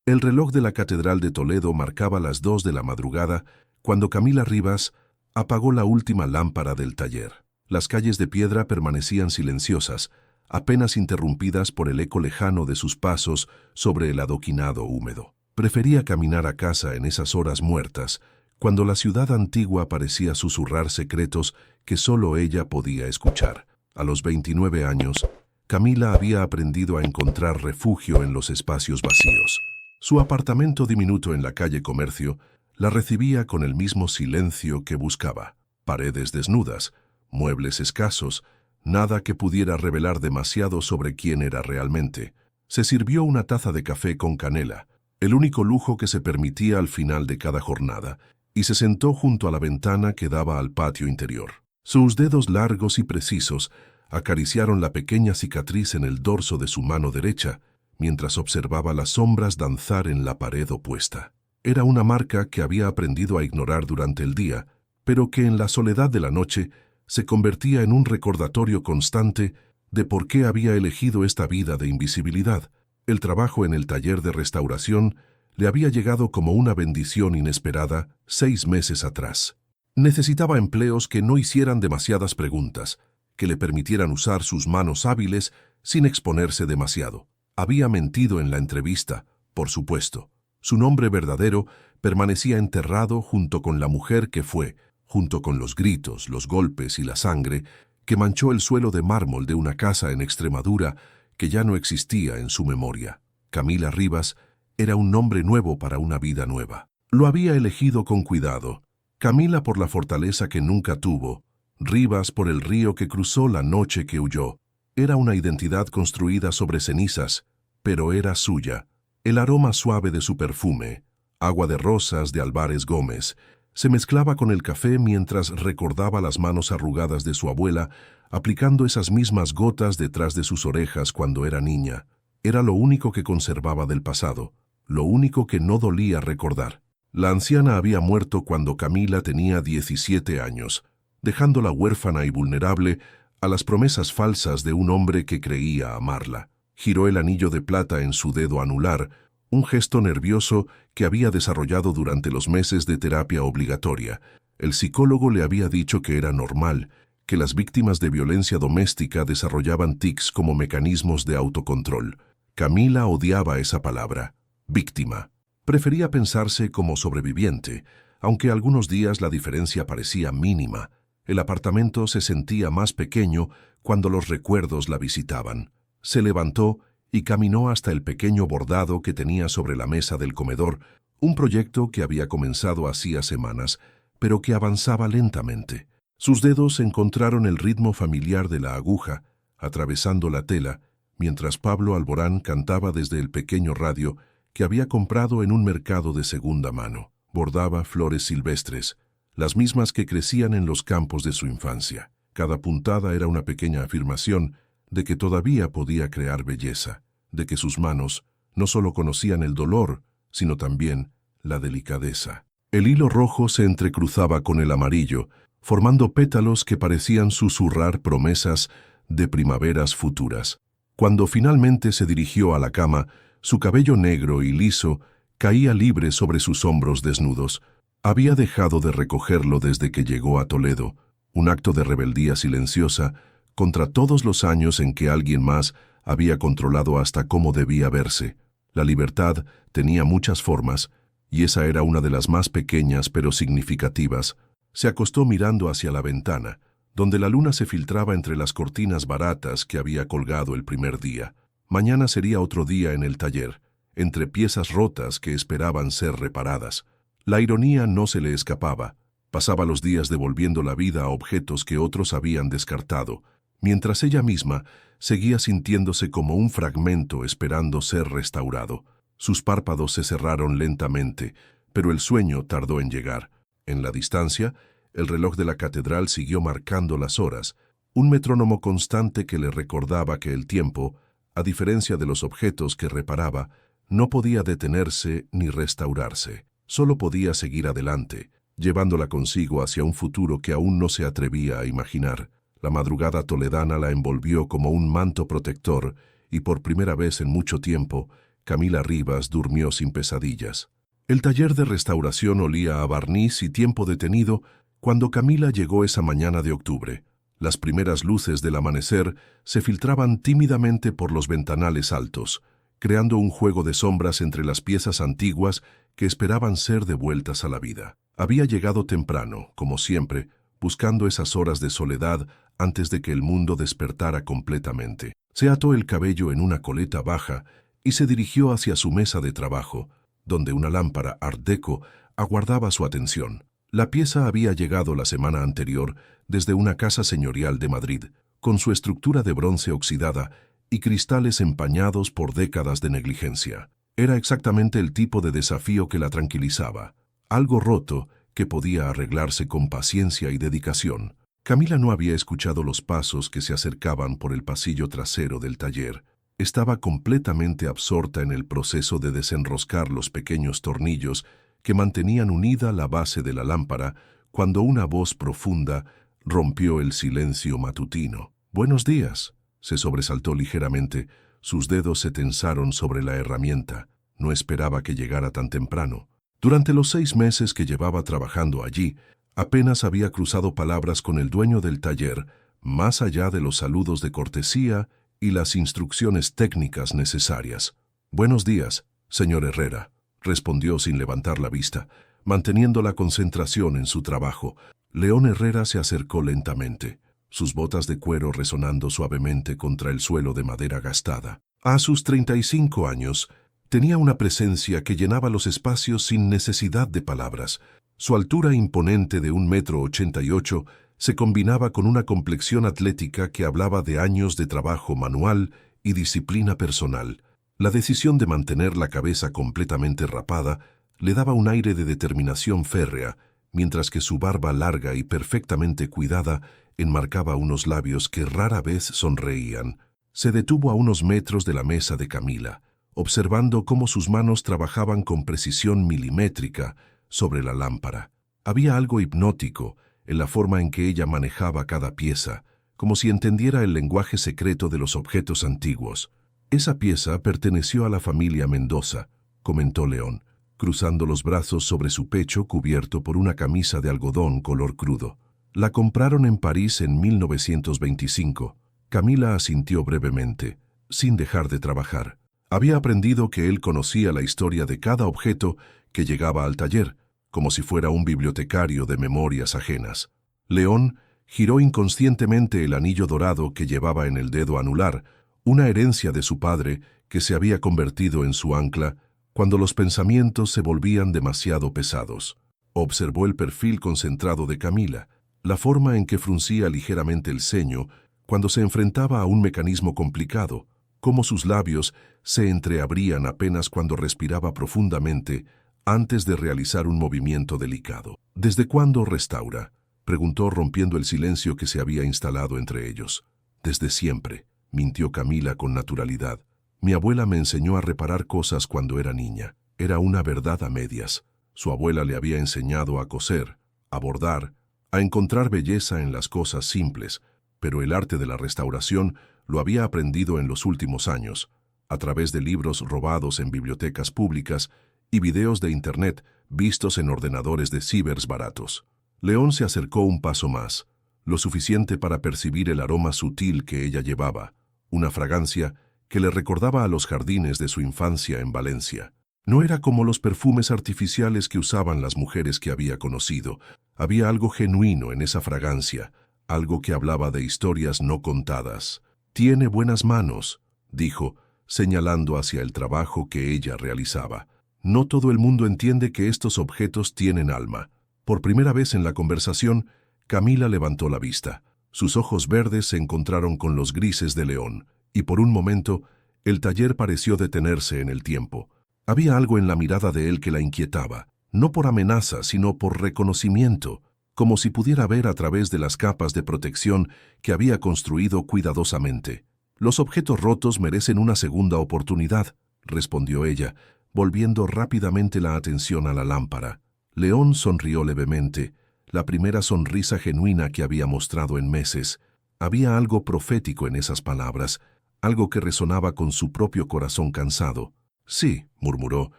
El reloj de la Catedral de Toledo marcaba las 2 de la madrugada cuando Camila Rivas apagó la última lámpara del taller. Las calles de piedra permanecían silenciosas, apenas interrumpidas por el eco lejano de sus pasos sobre el adoquinado húmedo. Prefería caminar a casa en esas horas muertas, cuando la ciudad antigua parecía susurrar secretos que solo ella podía escuchar. A los 29 años, Camila había aprendido a encontrar refugio en los espacios vacíos. Su apartamento diminuto en la calle Comercio la recibía con el mismo silencio que buscaba. Paredes desnudas, muebles escasos, nada que pudiera revelar demasiado sobre quién era realmente. Se sirvió una taza de café con canela, el único lujo que se permitía al final de cada jornada, y se sentó junto a la ventana que daba al patio interior. Sus dedos largos y precisos acariciaron la pequeña cicatriz en el dorso de su mano derecha, mientras observaba las sombras danzar en la pared opuesta. Era una marca que había aprendido a ignorar durante el día, pero que en la soledad de la noche se convertía en un recordatorio constante de por qué había elegido esta vida de invisibilidad. El trabajo en el taller de restauración le había llegado como una bendición inesperada 6 meses atrás. Necesitaba empleos que no hicieran demasiadas preguntas, que le permitieran usar sus manos hábiles sin exponerse demasiado. Había mentido en la entrevista, por supuesto. Su nombre verdadero permanecía enterrado junto con la mujer que fue, junto con los gritos, los golpes y la sangre que manchó el suelo de mármol de una casa en Extremadura que ya no existía en su memoria. Camila Rivas era un nombre nuevo para una vida nueva. Lo había elegido con cuidado. Camila por la fortaleza que nunca tuvo, Rivas por el río que cruzó la noche que huyó. Era una identidad construida sobre cenizas, pero era suya. El aroma suave de su perfume, agua de rosas de Álvarez Gómez, se mezclaba con el café mientras recordaba las manos arrugadas de su abuela, aplicando esas mismas gotas detrás de sus orejas cuando era niña. Era lo único que conservaba del pasado, lo único que no dolía recordar. La anciana había muerto cuando Camila tenía 17 años, dejándola huérfana y vulnerable a las promesas falsas de un hombre que creía amarla. Giró el anillo de plata en su dedo anular, un gesto nervioso que había desarrollado durante los meses de terapia obligatoria. El psicólogo le había dicho que era normal, que las víctimas de violencia doméstica desarrollaban tics como mecanismos de autocontrol. Camila odiaba esa palabra, víctima. Prefería pensarse como sobreviviente, aunque algunos días la diferencia parecía mínima. El apartamento se sentía más pequeño cuando los recuerdos la visitaban. Se levantó y caminó hasta el pequeño bordado que tenía sobre la mesa del comedor, un proyecto que había comenzado hacía semanas, pero que avanzaba lentamente. Sus dedos encontraron el ritmo familiar de la aguja, atravesando la tela, mientras Pablo Alborán cantaba desde el pequeño radio que había comprado en un mercado de segunda mano. Bordaba flores silvestres, las mismas que crecían en los campos de su infancia. Cada puntada era una pequeña afirmación de que todavía podía crear belleza, de que sus manos no solo conocían el dolor, sino también la delicadeza. El hilo rojo se entrecruzaba con el amarillo, formando pétalos que parecían susurrar promesas de primaveras futuras. Cuando finalmente se dirigió a la cama, su cabello negro y liso caía libre sobre sus hombros desnudos. Había dejado de recogerlo desde que llegó a Toledo, un acto de rebeldía silenciosa contra todos los años en que alguien más había controlado hasta cómo debía verse. La libertad tenía muchas formas, y esa era una de las más pequeñas pero significativas. Se acostó mirando hacia la ventana, donde la luna se filtraba entre las cortinas baratas que había colgado el primer día. Mañana sería otro día en el taller, entre piezas rotas que esperaban ser reparadas. La ironía no se le escapaba. Pasaba los días devolviendo la vida a objetos que otros habían descartado, mientras ella misma seguía sintiéndose como un fragmento esperando ser restaurado. Sus párpados se cerraron lentamente, pero el sueño tardó en llegar. En la distancia, el reloj de la catedral siguió marcando las horas, un metrónomo constante que le recordaba que el tiempo, a diferencia de los objetos que reparaba, no podía detenerse ni restaurarse. Solo podía seguir adelante, llevándola consigo hacia un futuro que aún no se atrevía a imaginar. La madrugada toledana la envolvió como un manto protector y por primera vez en mucho tiempo, Camila Rivas durmió sin pesadillas. El taller de restauración olía a barniz y tiempo detenido cuando Camila llegó esa mañana de octubre. Las primeras luces del amanecer se filtraban tímidamente por los ventanales altos, creando un juego de sombras entre las piezas antiguas que esperaban ser devueltas a la vida. Había llegado temprano, como siempre, buscando esas horas de soledad antes de que el mundo despertara completamente. Se ató el cabello en una coleta baja y se dirigió hacia su mesa de trabajo, donde una lámpara Art Deco aguardaba su atención. La pieza había llegado la semana anterior desde una casa señorial de Madrid, con su estructura de bronce oxidada y cristales empañados por décadas de negligencia. Era exactamente el tipo de desafío que la tranquilizaba, algo roto que podía arreglarse con paciencia y dedicación. Camila no había escuchado los pasos que se acercaban por el pasillo trasero del taller. Estaba completamente absorta en el proceso de desenroscar los pequeños tornillos que mantenían unida la base de la lámpara cuando una voz profunda rompió el silencio matutino. «Buenos días», se sobresaltó ligeramente. Sus dedos se tensaron sobre la herramienta. No esperaba que llegara tan temprano. Durante los 6 meses que llevaba trabajando allí, apenas había cruzado palabras con el dueño del taller, más allá de los saludos de cortesía y las instrucciones técnicas necesarias. «Buenos días, señor Herrera», respondió sin levantar la vista, manteniendo la concentración en su trabajo. León Herrera se acercó lentamente, sus botas de cuero resonando suavemente contra el suelo de madera gastada. A sus 35 años, tenía una presencia que llenaba los espacios sin necesidad de palabras. Su altura imponente de 1,88 m se combinaba con una complexión atlética que hablaba de años de trabajo manual y disciplina personal. La decisión de mantener la cabeza completamente rapada le daba un aire de determinación férrea, mientras que su barba larga y perfectamente cuidada enmarcaba unos labios que rara vez sonreían. Se detuvo a unos metros de la mesa de Camila, observando cómo sus manos trabajaban con precisión milimétrica sobre la lámpara. Había algo hipnótico en la forma en que ella manejaba cada pieza, como si entendiera el lenguaje secreto de los objetos antiguos. «Esa pieza perteneció a la familia Mendoza», comentó León, cruzando los brazos sobre su pecho cubierto por una camisa de algodón color crudo. «La compraron en París en 1925. Camila asintió brevemente, sin dejar de trabajar. Había aprendido que él conocía la historia de cada objeto que llegaba al taller, como si fuera un bibliotecario de memorias ajenas. León giró inconscientemente el anillo dorado que llevaba en el dedo anular, una herencia de su padre que se había convertido en su ancla cuando los pensamientos se volvían demasiado pesados. Observó el perfil concentrado de Camila, la forma en que fruncía ligeramente el ceño cuando se enfrentaba a un mecanismo complicado, cómo sus labios se entreabrían apenas cuando respiraba profundamente antes de realizar un movimiento delicado. «¿Desde cuándo restaura?», preguntó rompiendo el silencio que se había instalado entre ellos. «Desde siempre», mintió Camila con naturalidad. «Mi abuela me enseñó a reparar cosas cuando era niña». Era una verdad a medias. Su abuela le había enseñado a coser, a bordar, a encontrar belleza en las cosas simples, pero el arte de la restauración lo había aprendido en los últimos años, a través de libros robados en bibliotecas públicas y videos de Internet vistos en ordenadores de cibers baratos. León se acercó un paso más, lo suficiente para percibir el aroma sutil que ella llevaba, una fragancia que le recordaba a los jardines de su infancia en Valencia. No era como los perfumes artificiales que usaban las mujeres que había conocido. Había algo genuino en esa fragancia, algo que hablaba de historias no contadas. «Tiene buenas manos», dijo, señalando hacia el trabajo que ella realizaba. «No todo el mundo entiende que estos objetos tienen alma». Por primera vez en la conversación, Camila levantó la vista. Sus ojos verdes se encontraron con los grises de León, y por un momento, el taller pareció detenerse en el tiempo. Había algo en la mirada de él que la inquietaba, no por amenaza, sino por reconocimiento, como si pudiera ver a través de las capas de protección que había construido cuidadosamente. «Los objetos rotos merecen una segunda oportunidad», respondió ella, volviendo rápidamente la atención a la lámpara. León sonrió levemente, la primera sonrisa genuina que había mostrado en meses. Había algo profético en esas palabras, algo que resonaba con su propio corazón cansado. Sí, murmuró.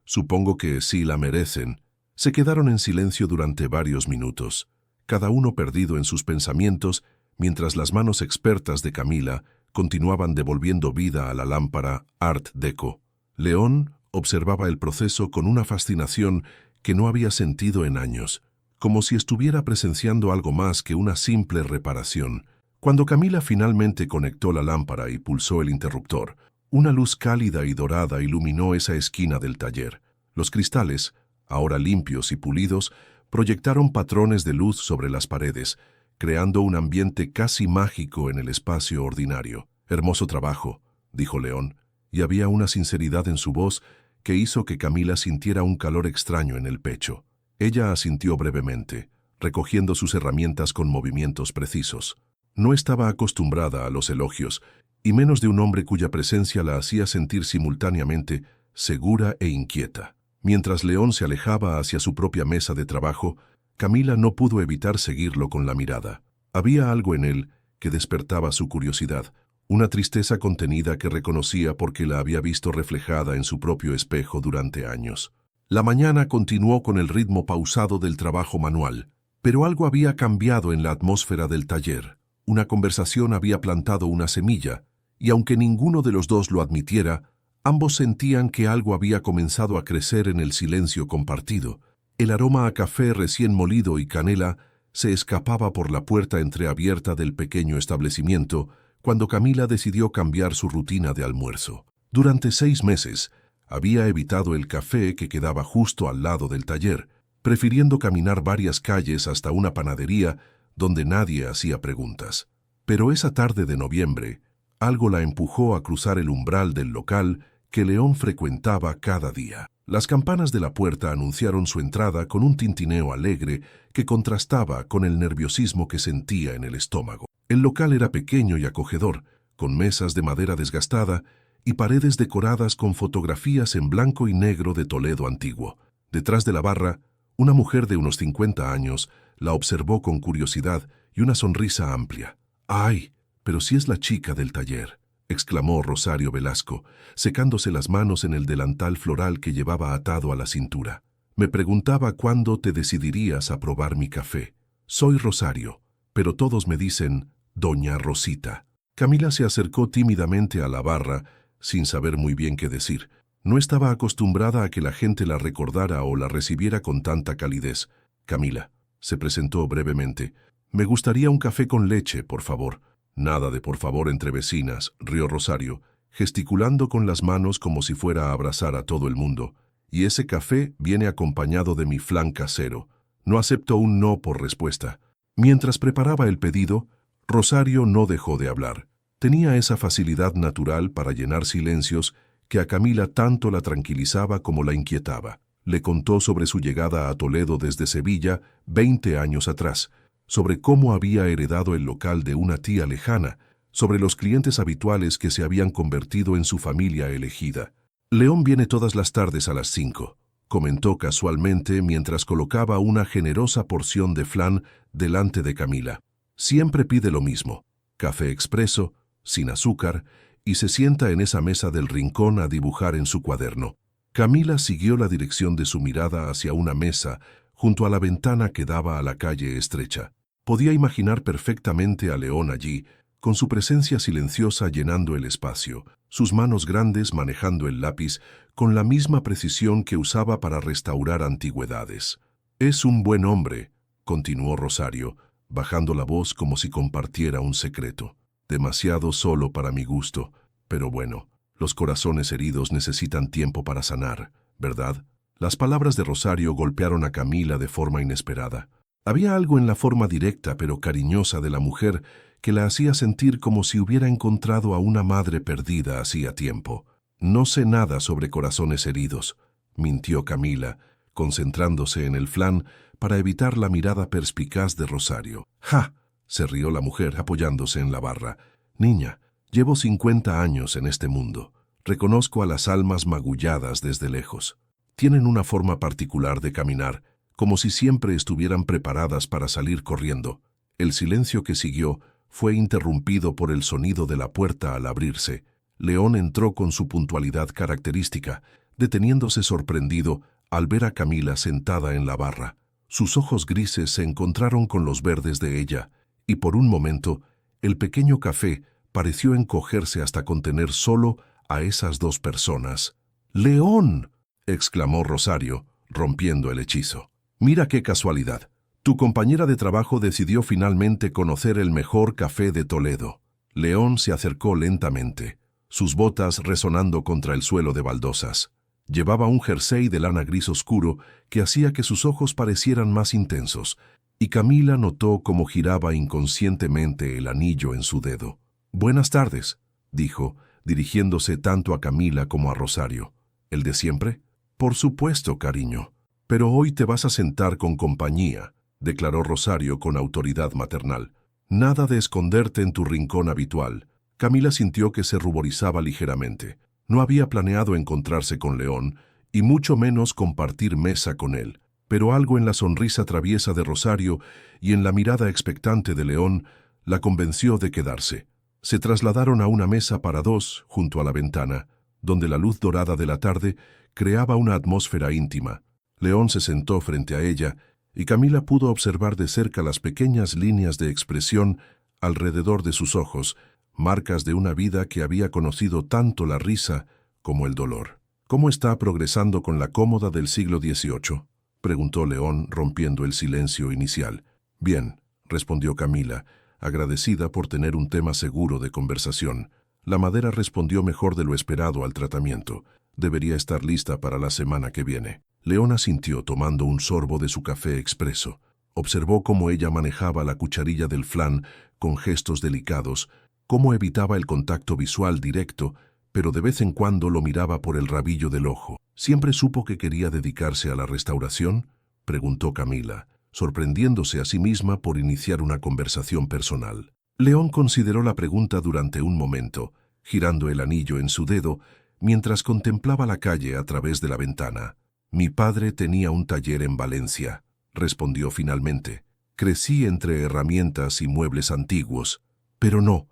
Supongo que sí la merecen. Se quedaron en silencio durante varios minutos, cada uno perdido en sus pensamientos, mientras las manos expertas de Camila continuaban devolviendo vida a la lámpara Art Deco. León observaba el proceso con una fascinación que no había sentido en años, como si estuviera presenciando algo más que una simple reparación. Cuando Camila finalmente conectó la lámpara y pulsó el interruptor, una luz cálida y dorada iluminó esa esquina del taller. Los cristales, ahora limpios y pulidos, proyectaron patrones de luz sobre las paredes, creando un ambiente casi mágico en el espacio ordinario. «Hermoso trabajo», dijo León, y había una sinceridad en su voz que hizo que Camila sintiera un calor extraño en el pecho. Ella asintió brevemente, recogiendo sus herramientas con movimientos precisos. No estaba acostumbrada a los elogios, y menos de un hombre cuya presencia la hacía sentir simultáneamente segura e inquieta. Mientras León se alejaba hacia su propia mesa de trabajo, Camila no pudo evitar seguirlo con la mirada. Había algo en él que despertaba su curiosidad, una tristeza contenida que reconocía porque la había visto reflejada en su propio espejo durante años. La mañana continuó con el ritmo pausado del trabajo manual, pero algo había cambiado en la atmósfera del taller. Una conversación había plantado una semilla, y aunque ninguno de los dos lo admitiera, ambos sentían que algo había comenzado a crecer en el silencio compartido. El aroma a café recién molido y canela se escapaba por la puerta entreabierta del pequeño establecimiento cuando Camila decidió cambiar su rutina de almuerzo. Durante 6 meses, había evitado el café que quedaba justo al lado del taller, prefiriendo caminar varias calles hasta una panadería donde nadie hacía preguntas. Pero esa tarde de noviembre, algo la empujó a cruzar el umbral del local que León frecuentaba cada día. Las campanas de la puerta anunciaron su entrada con un tintineo alegre que contrastaba con el nerviosismo que sentía en el estómago. El local era pequeño y acogedor, con mesas de madera desgastada y paredes decoradas con fotografías en blanco y negro de Toledo antiguo. Detrás de la barra, una mujer de unos 50 años la observó con curiosidad y una sonrisa amplia. «¡Ay! Pero si es la chica del taller», exclamó Rosario Velasco, secándose las manos en el delantal floral que llevaba atado a la cintura. «Me preguntaba cuándo te decidirías a probar mi café. Soy Rosario, pero todos me dicen Doña Rosita». Camila se acercó tímidamente a la barra, sin saber muy bien qué decir. No estaba acostumbrada a que la gente la recordara o la recibiera con tanta calidez. «Camila», se presentó brevemente. «Me gustaría un café con leche, por favor». «Nada de por favor entre vecinas», rió Rosario, gesticulando con las manos como si fuera a abrazar a todo el mundo. «Y ese café viene acompañado de mi flan casero. No acepto un no por respuesta». Mientras preparaba el pedido, Rosario no dejó de hablar. Tenía esa facilidad natural para llenar silencios que a Camila tanto la tranquilizaba como la inquietaba. Le contó sobre su llegada a Toledo desde Sevilla 20 años atrás, sobre cómo había heredado el local de una tía lejana, sobre los clientes habituales que se habían convertido en su familia elegida. «León viene todas las tardes a las 5», comentó casualmente mientras colocaba una generosa porción de flan delante de Camila. «Siempre pide lo mismo, café expreso, sin azúcar, y se sienta en esa mesa del rincón a dibujar en su cuaderno». Camila siguió la dirección de su mirada hacia una mesa junto a la ventana que daba a la calle estrecha. Podía imaginar perfectamente a León allí, con su presencia silenciosa llenando el espacio, sus manos grandes manejando el lápiz con la misma precisión que usaba para restaurar antigüedades. «Es un buen hombre», continuó Rosario, bajando la voz como si compartiera un secreto. «Demasiado solo para mi gusto, pero bueno, los corazones heridos necesitan tiempo para sanar, ¿verdad?». Las palabras de Rosario golpearon a Camila de forma inesperada. Había algo en la forma directa pero cariñosa de la mujer que la hacía sentir como si hubiera encontrado a una madre perdida hacía tiempo. «No sé nada sobre corazones heridos», mintió Camila, concentrándose en el flan para evitar la mirada perspicaz de Rosario. «¡Ja!», se rió la mujer apoyándose en la barra. «Niña, llevo 50 años en este mundo. Reconozco a las almas magulladas desde lejos. Tienen una forma particular de caminar, como si siempre estuvieran preparadas para salir corriendo». El silencio que siguió fue interrumpido por el sonido de la puerta al abrirse. León entró con su puntualidad característica, deteniéndose sorprendido al ver a Camila sentada en la barra. Sus ojos grises se encontraron con los verdes de ella, y por un momento, el pequeño café pareció encogerse hasta contener solo a esas dos personas. ¡León!, exclamó Rosario, rompiendo el hechizo. «Mira qué casualidad. Tu compañera de trabajo decidió finalmente conocer el mejor café de Toledo». León se acercó lentamente, sus botas resonando contra el suelo de baldosas. Llevaba un jersey de lana gris oscuro que hacía que sus ojos parecieran más intensos, y Camila notó cómo giraba inconscientemente el anillo en su dedo. «Buenas tardes», dijo, dirigiéndose tanto a Camila como a Rosario. «¿El de siempre?» «Por supuesto, cariño. Pero hoy te vas a sentar con compañía», declaró Rosario con autoridad maternal. «Nada de esconderte en tu rincón habitual». Camila sintió que se ruborizaba ligeramente. No había planeado encontrarse con León, y mucho menos compartir mesa con él. Pero algo en la sonrisa traviesa de Rosario y en la mirada expectante de León la convenció de quedarse. Se trasladaron a una mesa para dos junto a la ventana, donde la luz dorada de la tarde creaba una atmósfera íntima. León se sentó frente a ella, y Camila pudo observar de cerca las pequeñas líneas de expresión alrededor de sus ojos, marcas de una vida que había conocido tanto la risa como el dolor. «¿Cómo está progresando con la cómoda del siglo XVIII?», preguntó León, rompiendo el silencio inicial. «Bien», respondió Camila, agradecida por tener un tema seguro de conversación. La madera respondió mejor de lo esperado al tratamiento. Debería estar lista para la semana que viene. León asintió tomando un sorbo de su café expreso. Observó cómo ella manejaba la cucharilla del flan con gestos delicados, cómo evitaba el contacto visual directo, pero de vez en cuando lo miraba por el rabillo del ojo. «¿Siempre supo que quería dedicarse a la restauración?», preguntó Camila, sorprendiéndose a sí misma por iniciar una conversación personal. León consideró la pregunta durante un momento, girando el anillo en su dedo, mientras contemplaba la calle a través de la ventana. «Mi padre tenía un taller en Valencia», respondió finalmente. «Crecí entre herramientas y muebles antiguos, pero no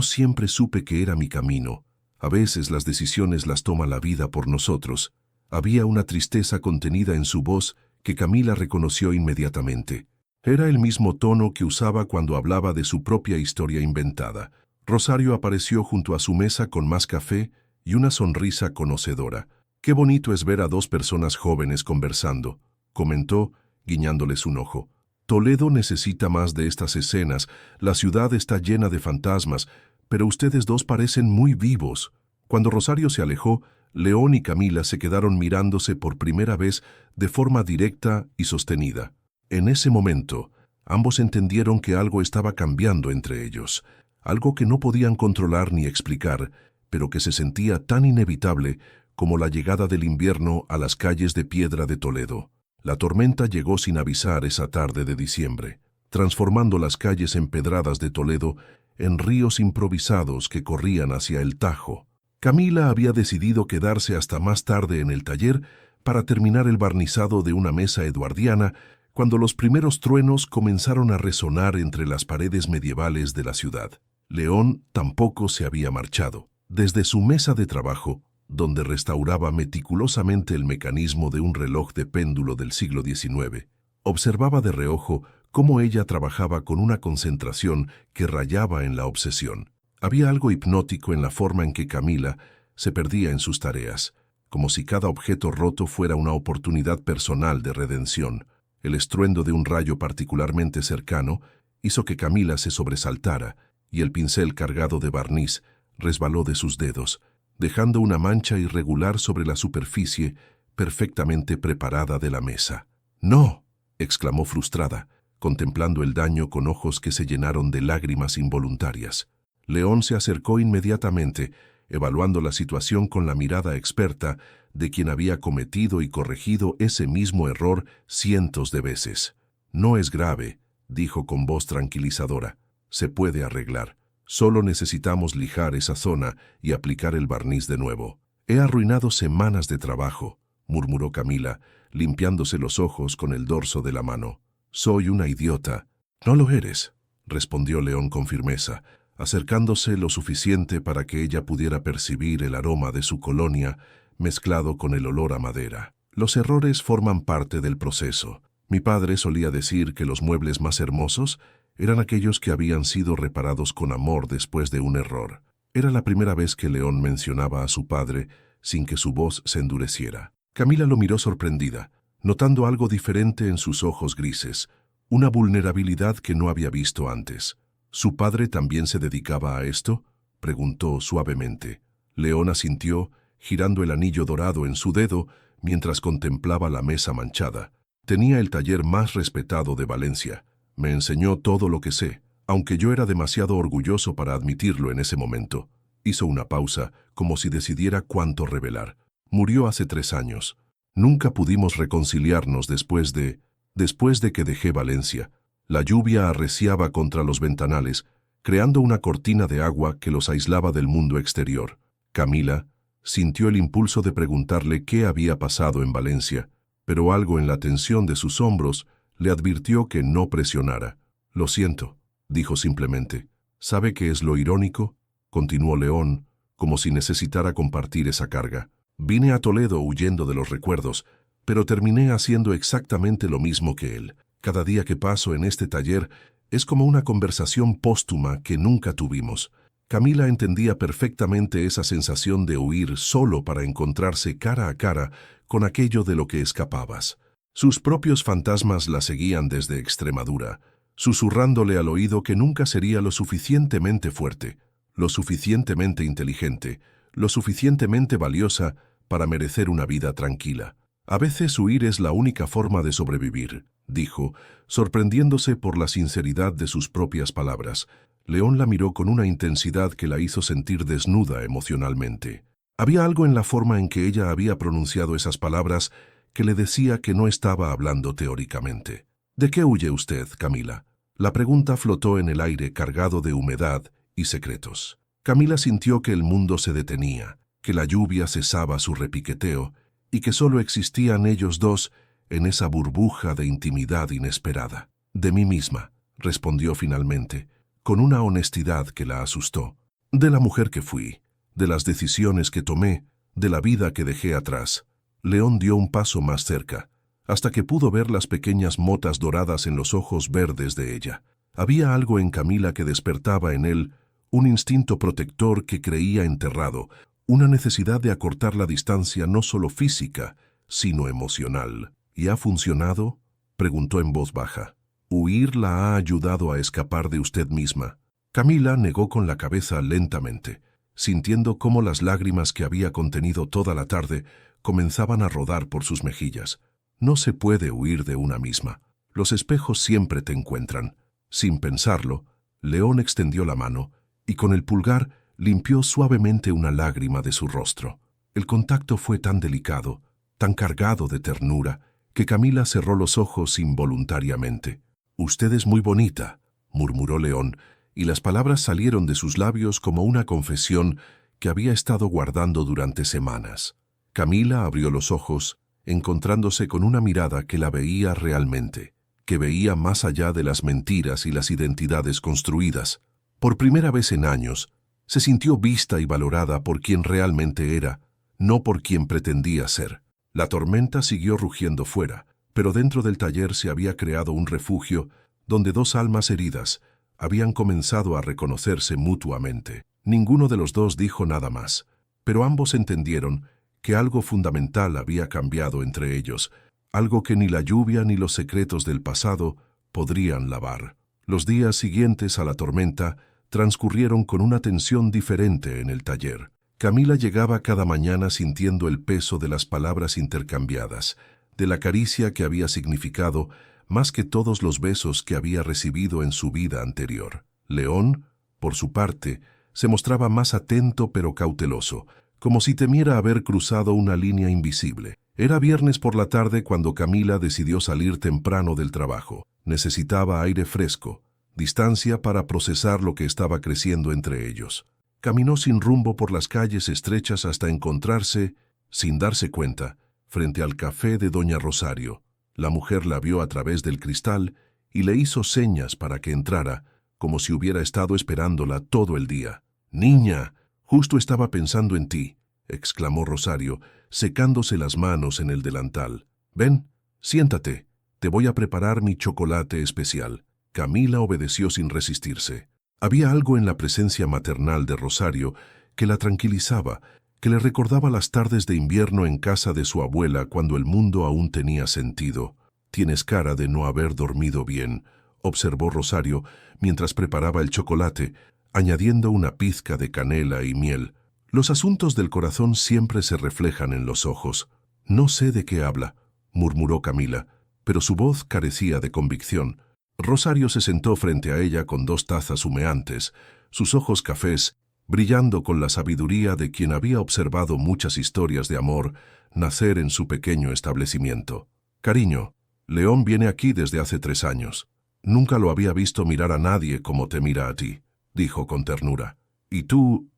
siempre supe que era mi camino. A veces las decisiones las toma la vida por nosotros». Había una tristeza contenida en su voz que Camila reconoció inmediatamente. Era el mismo tono que usaba cuando hablaba de su propia historia inventada. Rosario apareció junto a su mesa con más café y una sonrisa conocedora. «Qué bonito es ver a dos personas jóvenes conversando», comentó, guiñándoles un ojo. «Toledo necesita más de estas escenas. La ciudad está llena de fantasmas, pero ustedes dos parecen muy vivos». Cuando Rosario se alejó, León y Camila se quedaron mirándose por primera vez de forma directa y sostenida. En ese momento, ambos entendieron que algo estaba cambiando entre ellos, algo que no podían controlar ni explicar, pero que se sentía tan inevitable como la llegada del invierno a las calles de piedra de Toledo. La tormenta llegó sin avisar esa tarde de diciembre, transformando las calles empedradas de Toledo en ríos improvisados que corrían hacia el Tajo. Camila había decidido quedarse hasta más tarde en el taller para terminar el barnizado de una mesa eduardiana cuando los primeros truenos comenzaron a resonar entre las paredes medievales de la ciudad. León tampoco se había marchado. Desde su mesa de trabajo, donde restauraba meticulosamente el mecanismo de un reloj de péndulo del siglo XIX, observaba de reojo cómo ella trabajaba con una concentración que rayaba en la obsesión. Había algo hipnótico en la forma en que Camila se perdía en sus tareas, como si cada objeto roto fuera una oportunidad personal de redención. El estruendo de un rayo particularmente cercano hizo que Camila se sobresaltara, y el pincel cargado de barniz resbaló de sus dedos, dejando una mancha irregular sobre la superficie perfectamente preparada de la mesa. «¡No!», exclamó frustrada, contemplando el daño con ojos que se llenaron de lágrimas involuntarias. León se acercó inmediatamente, evaluando la situación con la mirada experta de quien había cometido y corregido ese mismo error cientos de veces. «No es grave», dijo con voz tranquilizadora. «Se puede arreglar. Solo necesitamos lijar esa zona y aplicar el barniz de nuevo». «He arruinado semanas de trabajo», murmuró Camila, limpiándose los ojos con el dorso de la mano. «Soy una idiota». «No lo eres», respondió León con firmeza, acercándose lo suficiente para que ella pudiera percibir el aroma de su colonia mezclado con el olor a madera. Los errores forman parte del proceso. Mi padre solía decir que los muebles más hermosos eran aquellos que habían sido reparados con amor después de un error. Era la primera vez que León mencionaba a su padre sin que su voz se endureciera. Camila lo miró sorprendida, notando algo diferente en sus ojos grises, una vulnerabilidad que no había visto antes. ¿Su padre también se dedicaba a esto?, preguntó suavemente. León asintió, girando el anillo dorado en su dedo mientras contemplaba la mesa manchada. Tenía el taller más respetado de Valencia. Me enseñó todo lo que sé, aunque yo era demasiado orgulloso para admitirlo en ese momento. Hizo una pausa, como si decidiera cuánto revelar. Murió hace 3 años. Nunca pudimos reconciliarnos después de que dejé Valencia. La lluvia arreciaba contra los ventanales, creando una cortina de agua que los aislaba del mundo exterior. Camila sintió el impulso de preguntarle qué había pasado en Valencia, pero algo en la tensión de sus hombros le advirtió que no presionara. «Lo siento», dijo simplemente. «¿Sabe qué es lo irónico?», continuó León, como si necesitara compartir esa carga. «Vine a Toledo huyendo de los recuerdos, pero terminé haciendo exactamente lo mismo que él. Cada día que paso en este taller es como una conversación póstuma que nunca tuvimos». Camila entendía perfectamente esa sensación de huir solo para encontrarse cara a cara con aquello de lo que escapabas. Sus propios fantasmas la seguían desde Extremadura, susurrándole al oído que nunca sería lo suficientemente fuerte, lo suficientemente inteligente, lo suficientemente valiosa para merecer una vida tranquila. «A veces huir es la única forma de sobrevivir», dijo, sorprendiéndose por la sinceridad de sus propias palabras. León la miró con una intensidad que la hizo sentir desnuda emocionalmente. Había algo en la forma en que ella había pronunciado esas palabras que le decía que no estaba hablando teóricamente. «¿De qué huye usted, Camila?». La pregunta flotó en el aire cargado de humedad y secretos. Camila sintió que el mundo se detenía, que la lluvia cesaba su repiqueteo y que solo existían ellos dos en esa burbuja de intimidad inesperada. «De mí misma», respondió finalmente, con una honestidad que la asustó. «De la mujer que fui, de las decisiones que tomé, de la vida que dejé atrás». León dio un paso más cerca, hasta que pudo ver las pequeñas motas doradas en los ojos verdes de ella. Había algo en Camila que despertaba en él un instinto protector que creía enterrado, una necesidad de acortar la distancia no solo física, sino emocional. «¿Y ha funcionado?», preguntó en voz baja. «¿Huir la ha ayudado a escapar de usted misma?». Camila negó con la cabeza lentamente, sintiendo cómo las lágrimas que había contenido toda la tarde comenzaban a rodar por sus mejillas. «No se puede huir de una misma. Los espejos siempre te encuentran». Sin pensarlo, León extendió la mano y con el pulgar limpió suavemente una lágrima de su rostro. El contacto fue tan delicado, tan cargado de ternura, que Camila cerró los ojos involuntariamente. «Usted es muy bonita», murmuró León, y las palabras salieron de sus labios como una confesión que había estado guardando durante semanas. Camila abrió los ojos, encontrándose con una mirada que la veía realmente, que veía más allá de las mentiras y las identidades construidas. Por primera vez en años, se sintió vista y valorada por quien realmente era, no por quien pretendía ser. La tormenta siguió rugiendo fuera, pero dentro del taller se había creado un refugio donde 2 almas heridas habían comenzado a reconocerse mutuamente. Ninguno de los dos dijo nada más, pero ambos entendieron que algo fundamental había cambiado entre ellos, algo que ni la lluvia ni los secretos del pasado podrían lavar. Los días siguientes a la tormenta transcurrieron con una tensión diferente en el taller. Camila llegaba cada mañana sintiendo el peso de las palabras intercambiadas, de la caricia que había significado más que todos los besos que había recibido en su vida anterior. León, por su parte, se mostraba más atento pero cauteloso, como si temiera haber cruzado una línea invisible. Era viernes por la tarde cuando Camila decidió salir temprano del trabajo. Necesitaba aire fresco, distancia para procesar lo que estaba creciendo entre ellos. Caminó sin rumbo por las calles estrechas hasta encontrarse, sin darse cuenta, frente al café de Doña Rosario. La mujer la vio a través del cristal y le hizo señas para que entrara, como si hubiera estado esperándola todo el día. «Niña, justo estaba pensando en ti», exclamó Rosario, secándose las manos en el delantal. «Ven, siéntate, te voy a preparar mi chocolate especial». Camila obedeció sin resistirse. Había algo en la presencia maternal de Rosario que la tranquilizaba, que le recordaba las tardes de invierno en casa de su abuela cuando el mundo aún tenía sentido. «Tienes cara de no haber dormido bien», observó Rosario mientras preparaba el chocolate, añadiendo una pizca de canela y miel. «Los asuntos del corazón siempre se reflejan en los ojos». «No sé de qué habla», murmuró Camila, pero su voz carecía de convicción. Rosario se sentó frente a ella con 2 tazas humeantes, sus ojos cafés brillando con la sabiduría de quien había observado muchas historias de amor nacer en su pequeño establecimiento. «Cariño, León viene aquí desde hace 3 años. Nunca lo había visto mirar a nadie como te mira a ti», dijo con ternura. «Y tú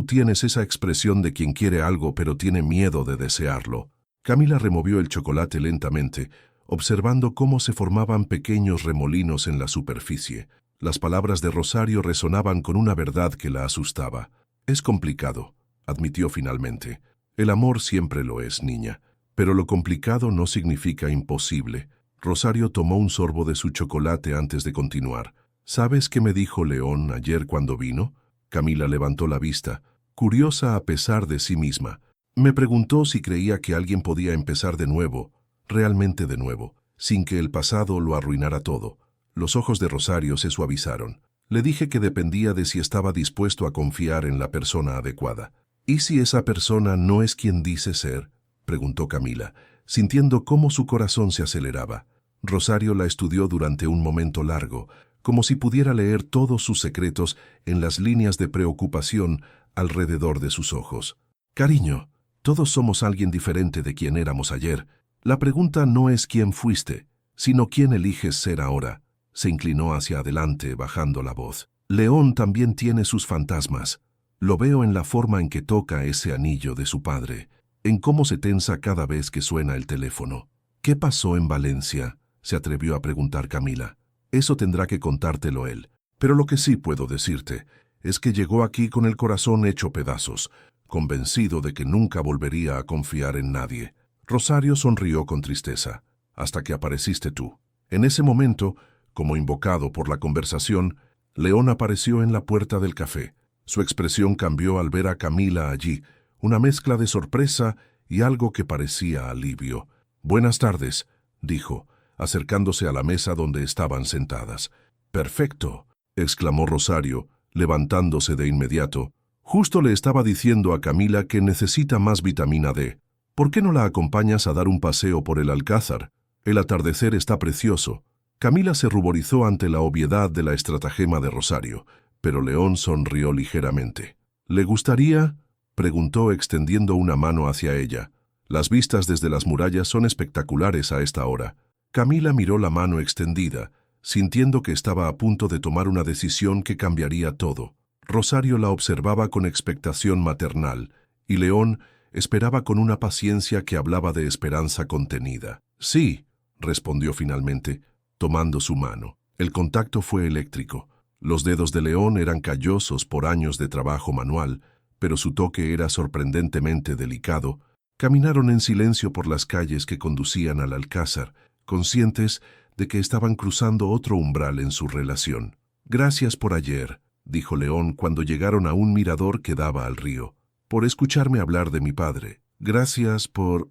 tienes esa expresión de quien quiere algo pero tiene miedo de desearlo». Camila removió el chocolate lentamente, observando cómo se formaban pequeños remolinos en la superficie. Las palabras de Rosario resonaban con una verdad que la asustaba. «Es complicado», admitió finalmente. «El amor siempre lo es, niña. Pero lo complicado no significa imposible». Rosario tomó un sorbo de su chocolate antes de continuar. «¿Sabes qué me dijo León ayer cuando vino?» Camila levantó la vista, curiosa a pesar de sí misma. Me preguntó si creía que alguien podía empezar de nuevo, realmente de nuevo, sin que el pasado lo arruinara todo. Los ojos de Rosario se suavizaron. Le dije que dependía de si estaba dispuesto a confiar en la persona adecuada. «¿Y si esa persona no es quien dice ser?», preguntó Camila, sintiendo cómo su corazón se aceleraba. Rosario la estudió durante un momento largo, como si pudiera leer todos sus secretos en las líneas de preocupación alrededor de sus ojos. «Cariño, todos somos alguien diferente de quien éramos ayer. La pregunta no es quién fuiste, sino quién eliges ser ahora». Se inclinó hacia adelante, bajando la voz. «León también tiene sus fantasmas. Lo veo en la forma en que toca ese anillo de su padre, en cómo se tensa cada vez que suena el teléfono». «¿Qué pasó en Valencia?», se atrevió a preguntar Camila. «Eso tendrá que contártelo él. Pero lo que sí puedo decirte es que llegó aquí con el corazón hecho pedazos, convencido de que nunca volvería a confiar en nadie». Rosario sonrió con tristeza, «hasta que apareciste tú». En ese momento, como invocado por la conversación, León apareció en la puerta del café. Su expresión cambió al ver a Camila allí, una mezcla de sorpresa y algo que parecía alivio. «Buenas tardes», dijo, acercándose a la mesa donde estaban sentadas. «Perfecto», exclamó Rosario, levantándose de inmediato. «Justo le estaba diciendo a Camila que necesita más vitamina D. ¿Por qué no la acompañas a dar un paseo por el Alcázar? El atardecer está precioso». Camila se ruborizó ante la obviedad de la estratagema de Rosario, pero León sonrió ligeramente. «¿Le gustaría?», preguntó extendiendo una mano hacia ella. «Las vistas desde las murallas son espectaculares a esta hora». Camila miró la mano extendida, sintiendo que estaba a punto de tomar una decisión que cambiaría todo. Rosario la observaba con expectación maternal, y León esperaba con una paciencia que hablaba de esperanza contenida. «Sí», respondió finalmente, tomando su mano. El contacto fue eléctrico. Los dedos de León eran callosos por años de trabajo manual, pero su toque era sorprendentemente delicado. Caminaron en silencio por las calles que conducían al Alcázar, conscientes de que estaban cruzando otro umbral en su relación. «Gracias por ayer», dijo León cuando llegaron a un mirador que daba al río. «Por escucharme hablar de mi padre. Gracias por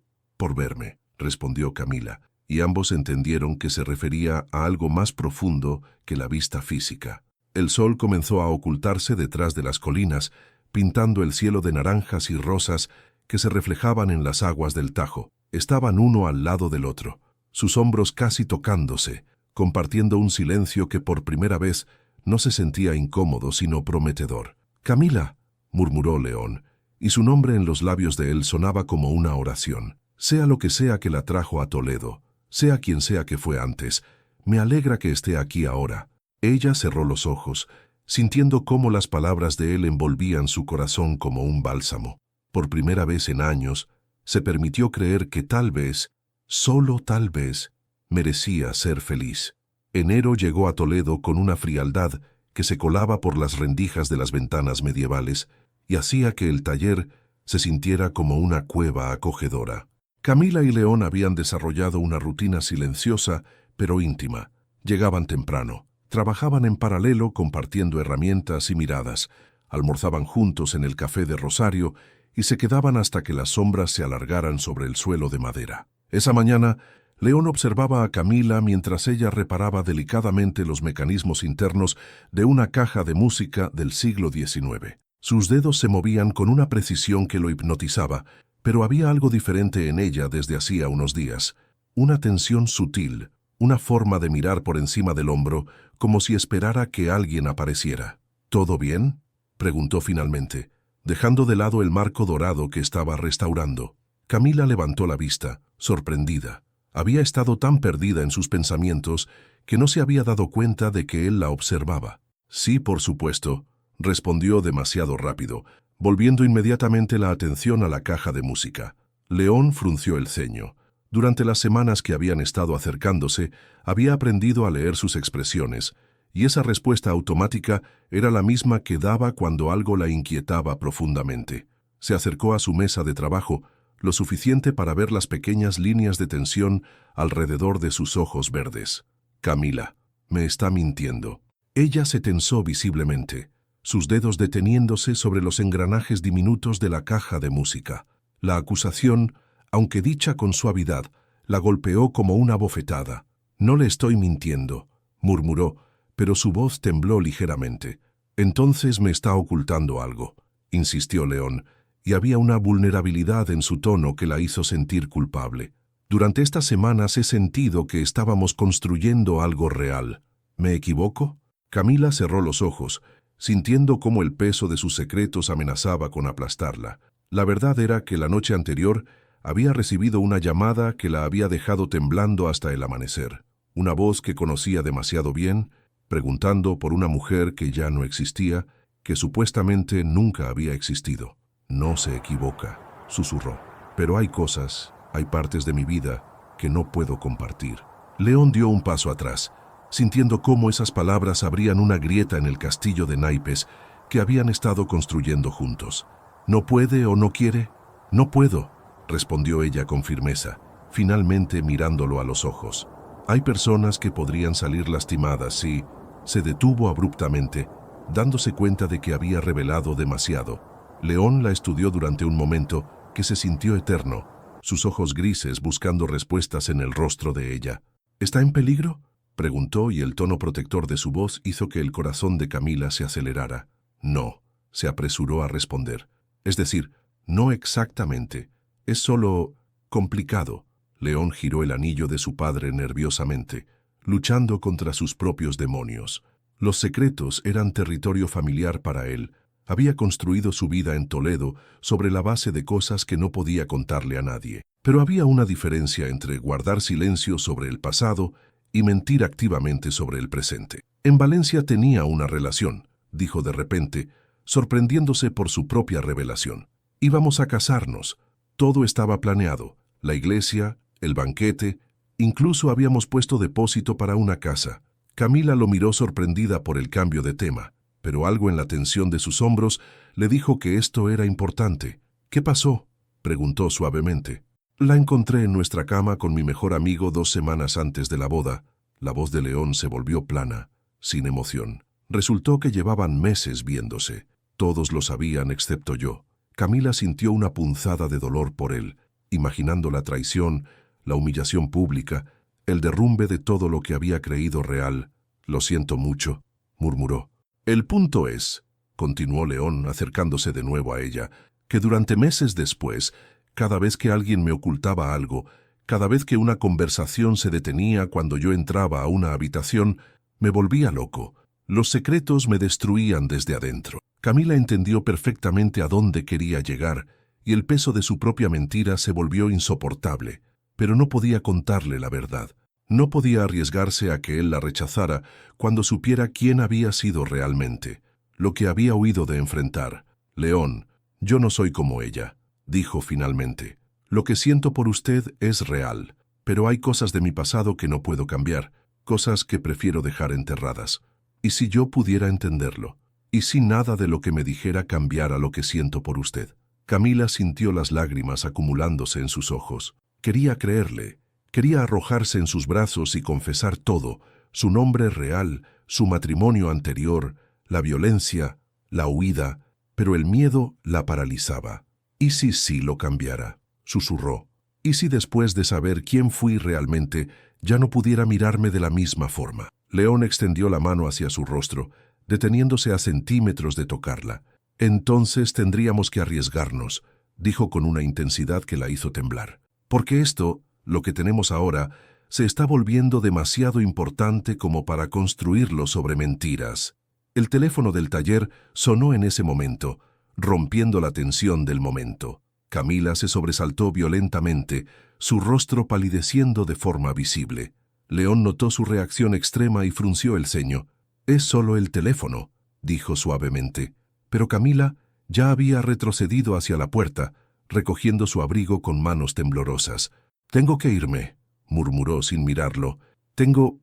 verme», respondió Camila, y ambos entendieron que se refería a algo más profundo que la vista física. El sol comenzó a ocultarse detrás de las colinas, pintando el cielo de naranjas y rosas que se reflejaban en las aguas del Tajo. Estaban uno al lado del otro, sus hombros casi tocándose, compartiendo un silencio que por primera vez no se sentía incómodo sino prometedor. «Camila», murmuró León, y su nombre en los labios de él sonaba como una oración. «Sea lo que sea que la trajo a Toledo, sea quien sea que fue antes, me alegra que esté aquí ahora». Ella cerró los ojos, sintiendo cómo las palabras de él envolvían su corazón como un bálsamo. Por primera vez en años, se permitió creer que tal vez, solo tal vez, merecía ser feliz. Enero llegó a Toledo con una frialdad que se colaba por las rendijas de las ventanas medievales y hacía que el taller se sintiera como una cueva acogedora. Camila y León habían desarrollado una rutina silenciosa pero íntima. Llegaban temprano, trabajaban en paralelo compartiendo herramientas y miradas, almorzaban juntos en el café de Rosario y se quedaban hasta que las sombras se alargaran sobre el suelo de madera. Esa mañana, León observaba a Camila mientras ella reparaba delicadamente los mecanismos internos de una caja de música del siglo XIX. Sus dedos se movían con una precisión que lo hipnotizaba, pero había algo diferente en ella desde hacía unos días. Una tensión sutil, una forma de mirar por encima del hombro, como si esperara que alguien apareciera. ¿Todo bien?, preguntó finalmente, dejando de lado el marco dorado que estaba restaurando. Camila levantó la vista, sorprendida. Había estado tan perdida en sus pensamientos que no se había dado cuenta de que él la observaba. Sí, por supuesto, respondió demasiado rápido, volviendo inmediatamente la atención a la caja de música. León frunció el ceño. Durante las semanas que habían estado acercándose, había aprendido a leer sus expresiones, y esa respuesta automática era la misma que daba cuando algo la inquietaba profundamente. Se acercó a su mesa de trabajo, lo suficiente para ver las pequeñas líneas de tensión alrededor de sus ojos verdes. Camila, me está mintiendo. Ella se tensó visiblemente, sus dedos deteniéndose sobre los engranajes diminutos de la caja de música. La acusación, aunque dicha con suavidad, la golpeó como una bofetada. No le estoy mintiendo, murmuró, pero su voz tembló ligeramente. Entonces me está ocultando algo, insistió León, y había una vulnerabilidad en su tono que la hizo sentir culpable. Durante estas semanas he sentido que estábamos construyendo algo real. ¿Me equivoco? Camila cerró los ojos, sintiendo cómo el peso de sus secretos amenazaba con aplastarla. La verdad era que la noche anterior había recibido una llamada que la había dejado temblando hasta el amanecer. Una voz que conocía demasiado bien, preguntando por una mujer que ya no existía, que supuestamente nunca había existido. No se equivoca, susurró. Pero hay cosas, hay partes de mi vida que no puedo compartir. León dio un paso atrás, sintiendo cómo esas palabras abrían una grieta en el castillo de naipes que habían estado construyendo juntos. ¿No puede o no quiere? No puedo, respondió ella con firmeza, finalmente mirándolo a los ojos. Hay personas que podrían salir lastimadas y... Se detuvo abruptamente, dándose cuenta de que había revelado demasiado. León la estudió durante un momento que se sintió eterno, sus ojos grises buscando respuestas en el rostro de ella. ¿Está en peligro?, preguntó, y el tono protector de su voz hizo que el corazón de Camila se acelerara. No, se apresuró a responder. Es decir, no exactamente. Es solo complicado. León giró el anillo de su padre nerviosamente, luchando contra sus propios demonios. Los secretos eran territorio familiar para él. Había construido su vida en Toledo sobre la base de cosas que no podía contarle a nadie. Pero había una diferencia entre guardar silencio sobre el pasado y mentir activamente sobre el presente. En Valencia tenía una relación, dijo de repente, sorprendiéndose por su propia revelación. Íbamos a casarnos. Todo estaba planeado. La iglesia, el banquete, incluso habíamos puesto depósito para una casa. Camila lo miró sorprendida por el cambio de tema, pero algo en la tensión de sus hombros le dijo que esto era importante. ¿Qué pasó?, preguntó suavemente. La encontré en nuestra cama con mi mejor amigo 2 semanas antes de la boda. La voz de León se volvió plana, sin emoción. Resultó que llevaban meses viéndose. Todos lo sabían excepto yo. Camila sintió una punzada de dolor por él, imaginando la traición, la humillación pública, el derrumbe de todo lo que había creído real. Lo siento mucho, murmuró. El punto es, continuó León acercándose de nuevo a ella, que durante meses después, cada vez que alguien me ocultaba algo, cada vez que una conversación se detenía cuando yo entraba a una habitación, me volvía loco. Los secretos me destruían desde adentro. Camila entendió perfectamente a dónde quería llegar, y el peso de su propia mentira se volvió insoportable. Pero no podía contarle la verdad. No podía arriesgarse a que él la rechazara cuando supiera quién había sido realmente, lo que había huido de enfrentar. León, yo no soy como ella, dijo finalmente. Lo que siento por usted es real, pero hay cosas de mi pasado que no puedo cambiar, cosas que prefiero dejar enterradas. ¿Y si yo pudiera entenderlo? ¿Y si nada de lo que me dijera cambiara lo que siento por usted? Camila sintió las lágrimas acumulándose en sus ojos. Quería creerle. Quería arrojarse en sus brazos y confesar todo, su nombre real, su matrimonio anterior, la violencia, la huida, pero el miedo la paralizaba. ¿Y si sí lo cambiara? Susurró. ¿Y si después de saber quién fui realmente, ya no pudiera mirarme de la misma forma? León extendió la mano hacia su rostro, deteniéndose a centímetros de tocarla. Entonces tendríamos que arriesgarnos, dijo con una intensidad que la hizo temblar. Porque esto, lo que tenemos ahora, se está volviendo demasiado importante como para construirlo sobre mentiras. El teléfono del taller sonó en ese momento, rompiendo la tensión del momento. Camila se sobresaltó violentamente, su rostro palideciendo de forma visible. León notó su reacción extrema y frunció el ceño. «Es solo el teléfono», dijo suavemente. Pero Camila ya había retrocedido hacia la puerta, recogiendo su abrigo con manos temblorosas. «Tengo que irme», murmuró sin mirarlo. Tengo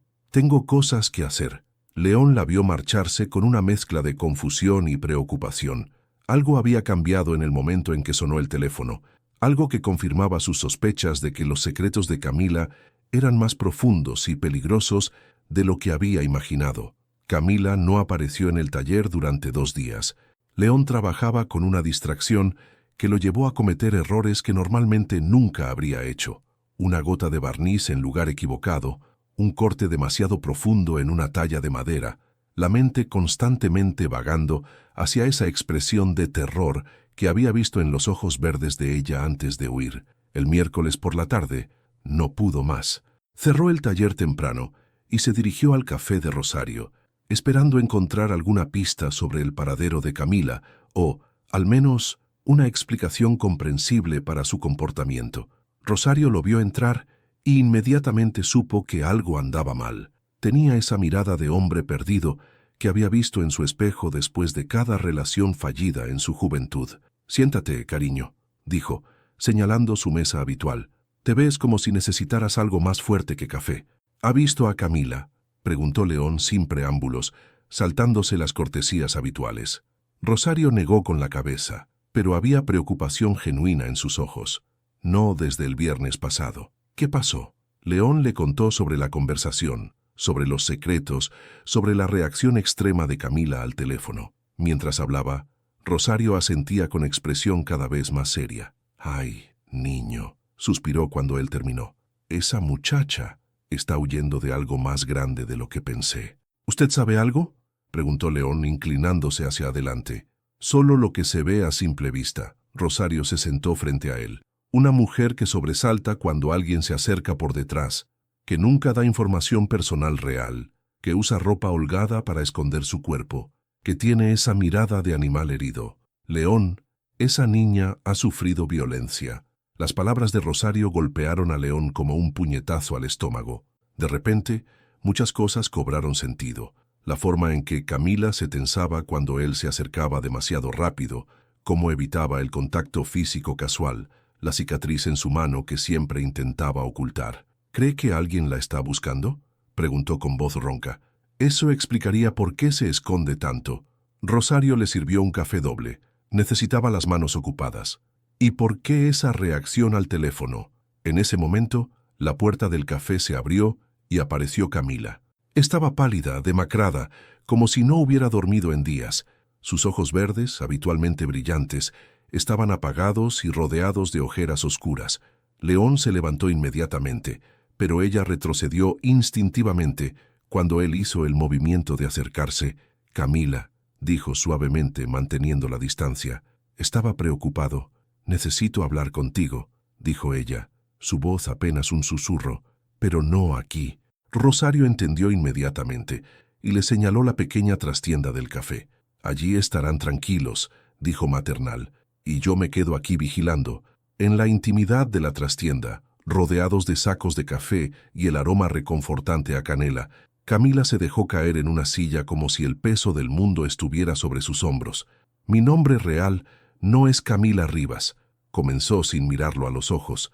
cosas que hacer». León la vio marcharse con una mezcla de confusión y preocupación. Algo había cambiado en el momento en que sonó el teléfono, algo que confirmaba sus sospechas de que los secretos de Camila eran más profundos y peligrosos de lo que había imaginado. Camila no apareció en el taller durante 2 días. León trabajaba con una distracción que lo llevó a cometer errores que normalmente nunca habría hecho. Una gota de barniz en lugar equivocado, un corte demasiado profundo en una talla de madera, la mente constantemente vagando hacia esa expresión de terror que había visto en los ojos verdes de ella antes de huir. El miércoles por la tarde no pudo más. Cerró el taller temprano y se dirigió al café de Rosario, esperando encontrar alguna pista sobre el paradero de Camila o, al menos, una explicación comprensible para su comportamiento. Rosario lo vio entrar y inmediatamente supo que algo andaba mal. Tenía esa mirada de hombre perdido que había visto en su espejo después de cada relación fallida en su juventud. «Siéntate, cariño», dijo, señalando su mesa habitual. «Te ves como si necesitaras algo más fuerte que café». «¿Ha visto a Camila?», preguntó León sin preámbulos, saltándose las cortesías habituales. Rosario negó con la cabeza, pero había preocupación genuina en sus ojos. «No desde el viernes pasado». «¿Qué pasó?». León le contó sobre la conversación, sobre los secretos, sobre la reacción extrema de Camila al teléfono. Mientras hablaba, Rosario asentía con expresión cada vez más seria. «Ay, niño», suspiró cuando él terminó. «Esa muchacha está huyendo de algo más grande de lo que pensé». «¿Usted sabe algo?», preguntó León, inclinándose hacia adelante. «Solo lo que se ve a simple vista». Rosario se sentó frente a él. «Una mujer que sobresalta cuando alguien se acerca por detrás, que nunca da información personal real, que usa ropa holgada para esconder su cuerpo, que tiene esa mirada de animal herido. León, esa niña ha sufrido violencia». Las palabras de Rosario golpearon a León como un puñetazo al estómago. De repente, muchas cosas cobraron sentido. La forma en que Camila se tensaba cuando él se acercaba demasiado rápido, cómo evitaba el contacto físico casual, la cicatriz en su mano que siempre intentaba ocultar. «¿Cree que alguien la está buscando?», preguntó con voz ronca. «Eso explicaría por qué se esconde tanto». Rosario le sirvió un café doble. Necesitaba las manos ocupadas. «¿Y por qué esa reacción al teléfono?». En ese momento, la puerta del café se abrió y apareció Camila. Estaba pálida, demacrada, como si no hubiera dormido en días. Sus ojos verdes, habitualmente brillantes, estaban apagados y rodeados de ojeras oscuras. León se levantó inmediatamente, pero ella retrocedió instintivamente cuando él hizo el movimiento de acercarse. «Camila», dijo suavemente, manteniendo la distancia. «Estaba preocupado». «Necesito hablar contigo», dijo ella, su voz apenas un susurro. «Pero no aquí». Rosario entendió inmediatamente y le señaló la pequeña trastienda del café. «Allí estarán tranquilos», dijo maternal, «y yo me quedo aquí vigilando». En la intimidad de la trastienda, rodeados de sacos de café y el aroma reconfortante a canela, Camila se dejó caer en una silla como si el peso del mundo estuviera sobre sus hombros. «Mi nombre real no es Camila Rivas», comenzó sin mirarlo a los ojos.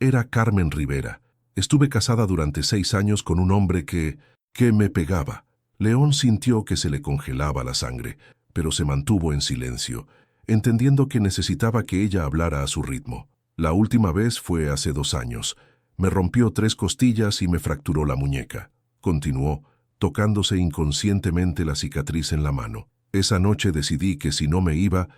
Era Carmen Rivera. Estuve casada durante 6 años con un hombre que me pegaba». León sintió que se le congelaba la sangre, pero se mantuvo en silencio, entendiendo que necesitaba que ella hablara a su ritmo. La última vez fue hace 2 años. Me rompió 3 costillas y me fracturó la muñeca. Continuó, tocándose inconscientemente la cicatriz en la mano. Esa noche decidí que si no me iba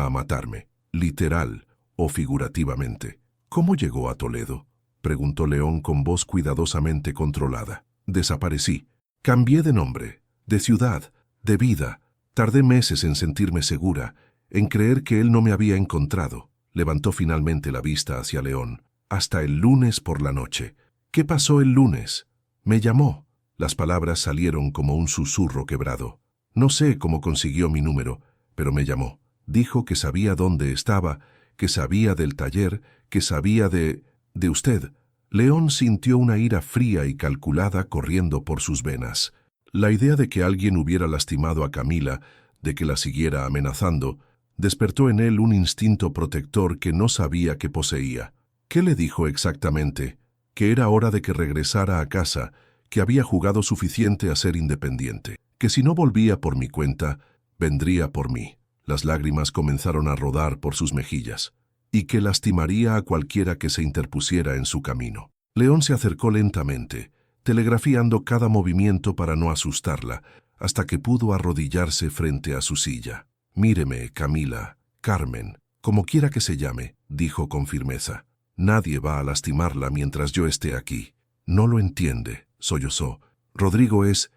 a matarme, literal o figurativamente. ¿Cómo llegó a Toledo?, preguntó León con voz cuidadosamente controlada. Desaparecí. Cambié de nombre, de ciudad, de vida. Tardé meses en sentirme segura, en creer que él no me había encontrado. Levantó finalmente la vista hacia León. Hasta el lunes por la noche. ¿Qué pasó el lunes? Me llamó. Las palabras salieron como un susurro quebrado. No sé cómo consiguió mi número, pero me llamó. Dijo que sabía dónde estaba, que sabía del taller, que sabía de usted. León sintió una ira fría y calculada corriendo por sus venas. La idea de que alguien hubiera lastimado a Camila, de que la siguiera amenazando, despertó en él un instinto protector que no sabía que poseía. ¿Qué le dijo exactamente? Que era hora de que regresara a casa, que había jugado suficiente a ser independiente, que si no volvía por mi cuenta, vendría por mí. Las lágrimas comenzaron a rodar por sus mejillas, y que lastimaría a cualquiera que se interpusiera en su camino. León se acercó lentamente, telegrafiando cada movimiento para no asustarla, hasta que pudo arrodillarse frente a su silla. «Míreme, Camila, Carmen, como quiera que se llame», dijo con firmeza. «Nadie va a lastimarla mientras yo esté aquí». «No lo entiende», sollozó. «Rodrigo es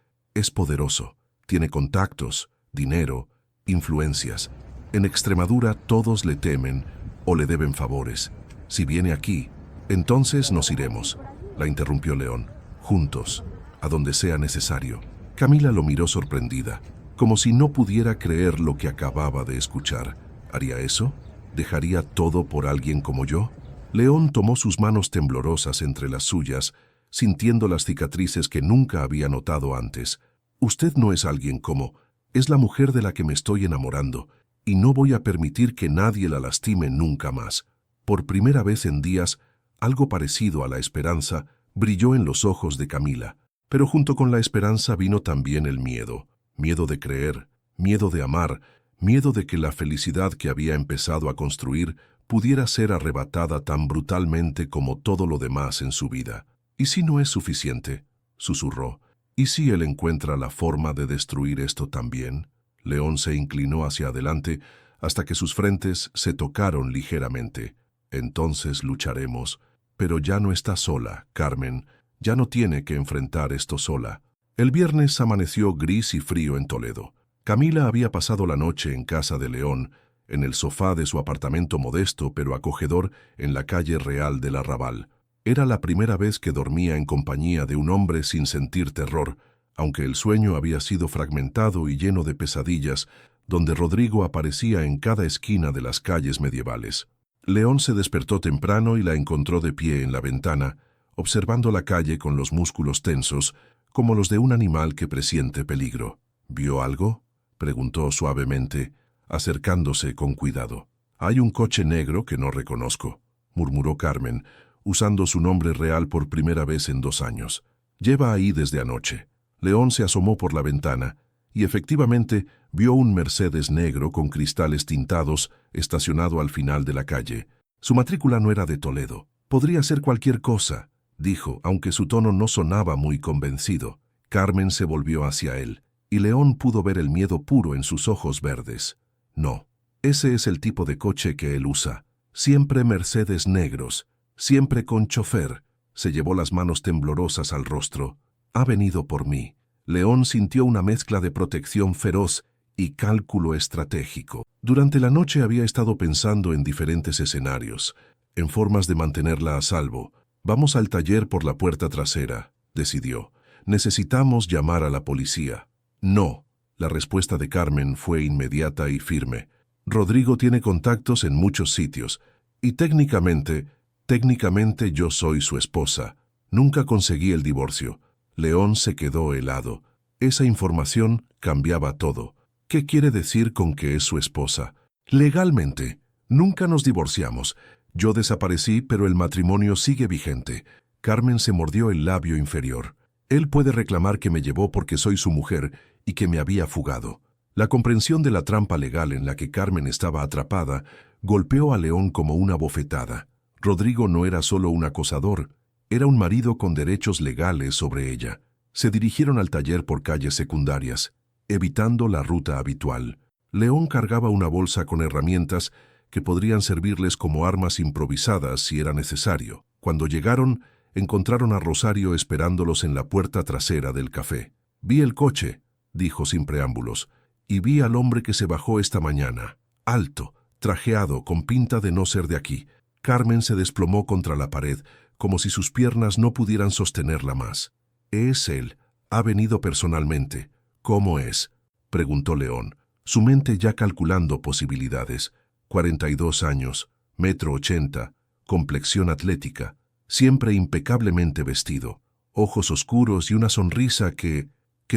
poderoso, tiene contactos, dinero, influencias. En Extremadura todos le temen o le deben favores. Si viene aquí, entonces nos iremos», la interrumpió León. «Juntos, a donde sea necesario». Camila lo miró sorprendida, como si no pudiera creer lo que acababa de escuchar. ¿Haría eso? ¿Dejaría todo por alguien como yo? León tomó sus manos temblorosas entre las suyas, sintiendo las cicatrices que nunca había notado antes. «Usted no es alguien como... Es la mujer de la que me estoy enamorando, y no voy a permitir que nadie la lastime nunca más». Por primera vez en días, algo parecido a la esperanza brilló en los ojos de Camila. Pero junto con la esperanza vino también el miedo. Miedo de creer, miedo de amar, miedo de que la felicidad que había empezado a construir pudiera ser arrebatada tan brutalmente como todo lo demás en su vida. «¿Y si no es suficiente?», susurró. «¿Y si él encuentra la forma de destruir esto también?». León se inclinó hacia adelante hasta que sus frentes se tocaron ligeramente. «Entonces lucharemos. Pero ya no está sola, Carmen. Ya no tiene que enfrentar esto sola». El viernes amaneció gris y frío en Toledo. Camila había pasado la noche en casa de León, en el sofá de su apartamento modesto pero acogedor en la calle Real del Arrabal. Era la primera vez que dormía en compañía de un hombre sin sentir terror, aunque el sueño había sido fragmentado y lleno de pesadillas, donde Rodrigo aparecía en cada esquina de las calles medievales. León se despertó temprano y la encontró de pie en la ventana, observando la calle con los músculos tensos, como los de un animal que presiente peligro. «¿Vio algo?», preguntó suavemente, acercándose con cuidado. «Hay un coche negro que no reconozco», murmuró Carmen, usando su nombre real por primera vez en 2 años. «Lleva ahí desde anoche». León se asomó por la ventana y efectivamente vio un Mercedes negro con cristales tintados estacionado al final de la calle. Su matrícula no era de Toledo. «Podría ser cualquier cosa», dijo, aunque su tono no sonaba muy convencido. Carmen se volvió hacia él, y León pudo ver el miedo puro en sus ojos verdes. «No, ese es el tipo de coche que él usa. Siempre Mercedes negros, siempre con chofer». Se llevó las manos temblorosas al rostro. «Ha venido por mí». León sintió una mezcla de protección feroz y cálculo estratégico. Durante la noche había estado pensando en diferentes escenarios, en formas de mantenerla a salvo. «Vamos al taller por la puerta trasera», decidió. «Necesitamos llamar a la policía». «No». La respuesta de Carmen fue inmediata y firme. «Rodrigo tiene contactos en muchos sitios, y técnicamente yo soy su esposa. Nunca conseguí el divorcio». León se quedó helado. Esa información cambiaba todo. ¿Qué quiere decir con que es su esposa? «Legalmente, nunca nos divorciamos. Yo desaparecí, pero el matrimonio sigue vigente». Carmen se mordió el labio inferior. Él puede reclamar que me llevó porque soy su mujer y que me había fugado. La comprensión de la trampa legal en la que Carmen estaba atrapada golpeó a León como una bofetada. Rodrigo no era solo un acosador, era un marido con derechos legales sobre ella. Se dirigieron al taller por calles secundarias, evitando la ruta habitual. León cargaba una bolsa con herramientas que podrían servirles como armas improvisadas si era necesario. Cuando llegaron, encontraron a Rosario esperándolos en la puerta trasera del café. «Vi el coche», dijo sin preámbulos, «y vi al hombre que se bajó esta mañana. Alto, trajeado, con pinta de no ser de aquí». Carmen se desplomó contra la pared, como si sus piernas no pudieran sostenerla más. «Es él. Ha venido personalmente». «¿Cómo es?», preguntó León, su mente ya calculando posibilidades. 42 años, 1,80 m, complexión atlética, siempre impecablemente vestido, ojos oscuros y una sonrisa que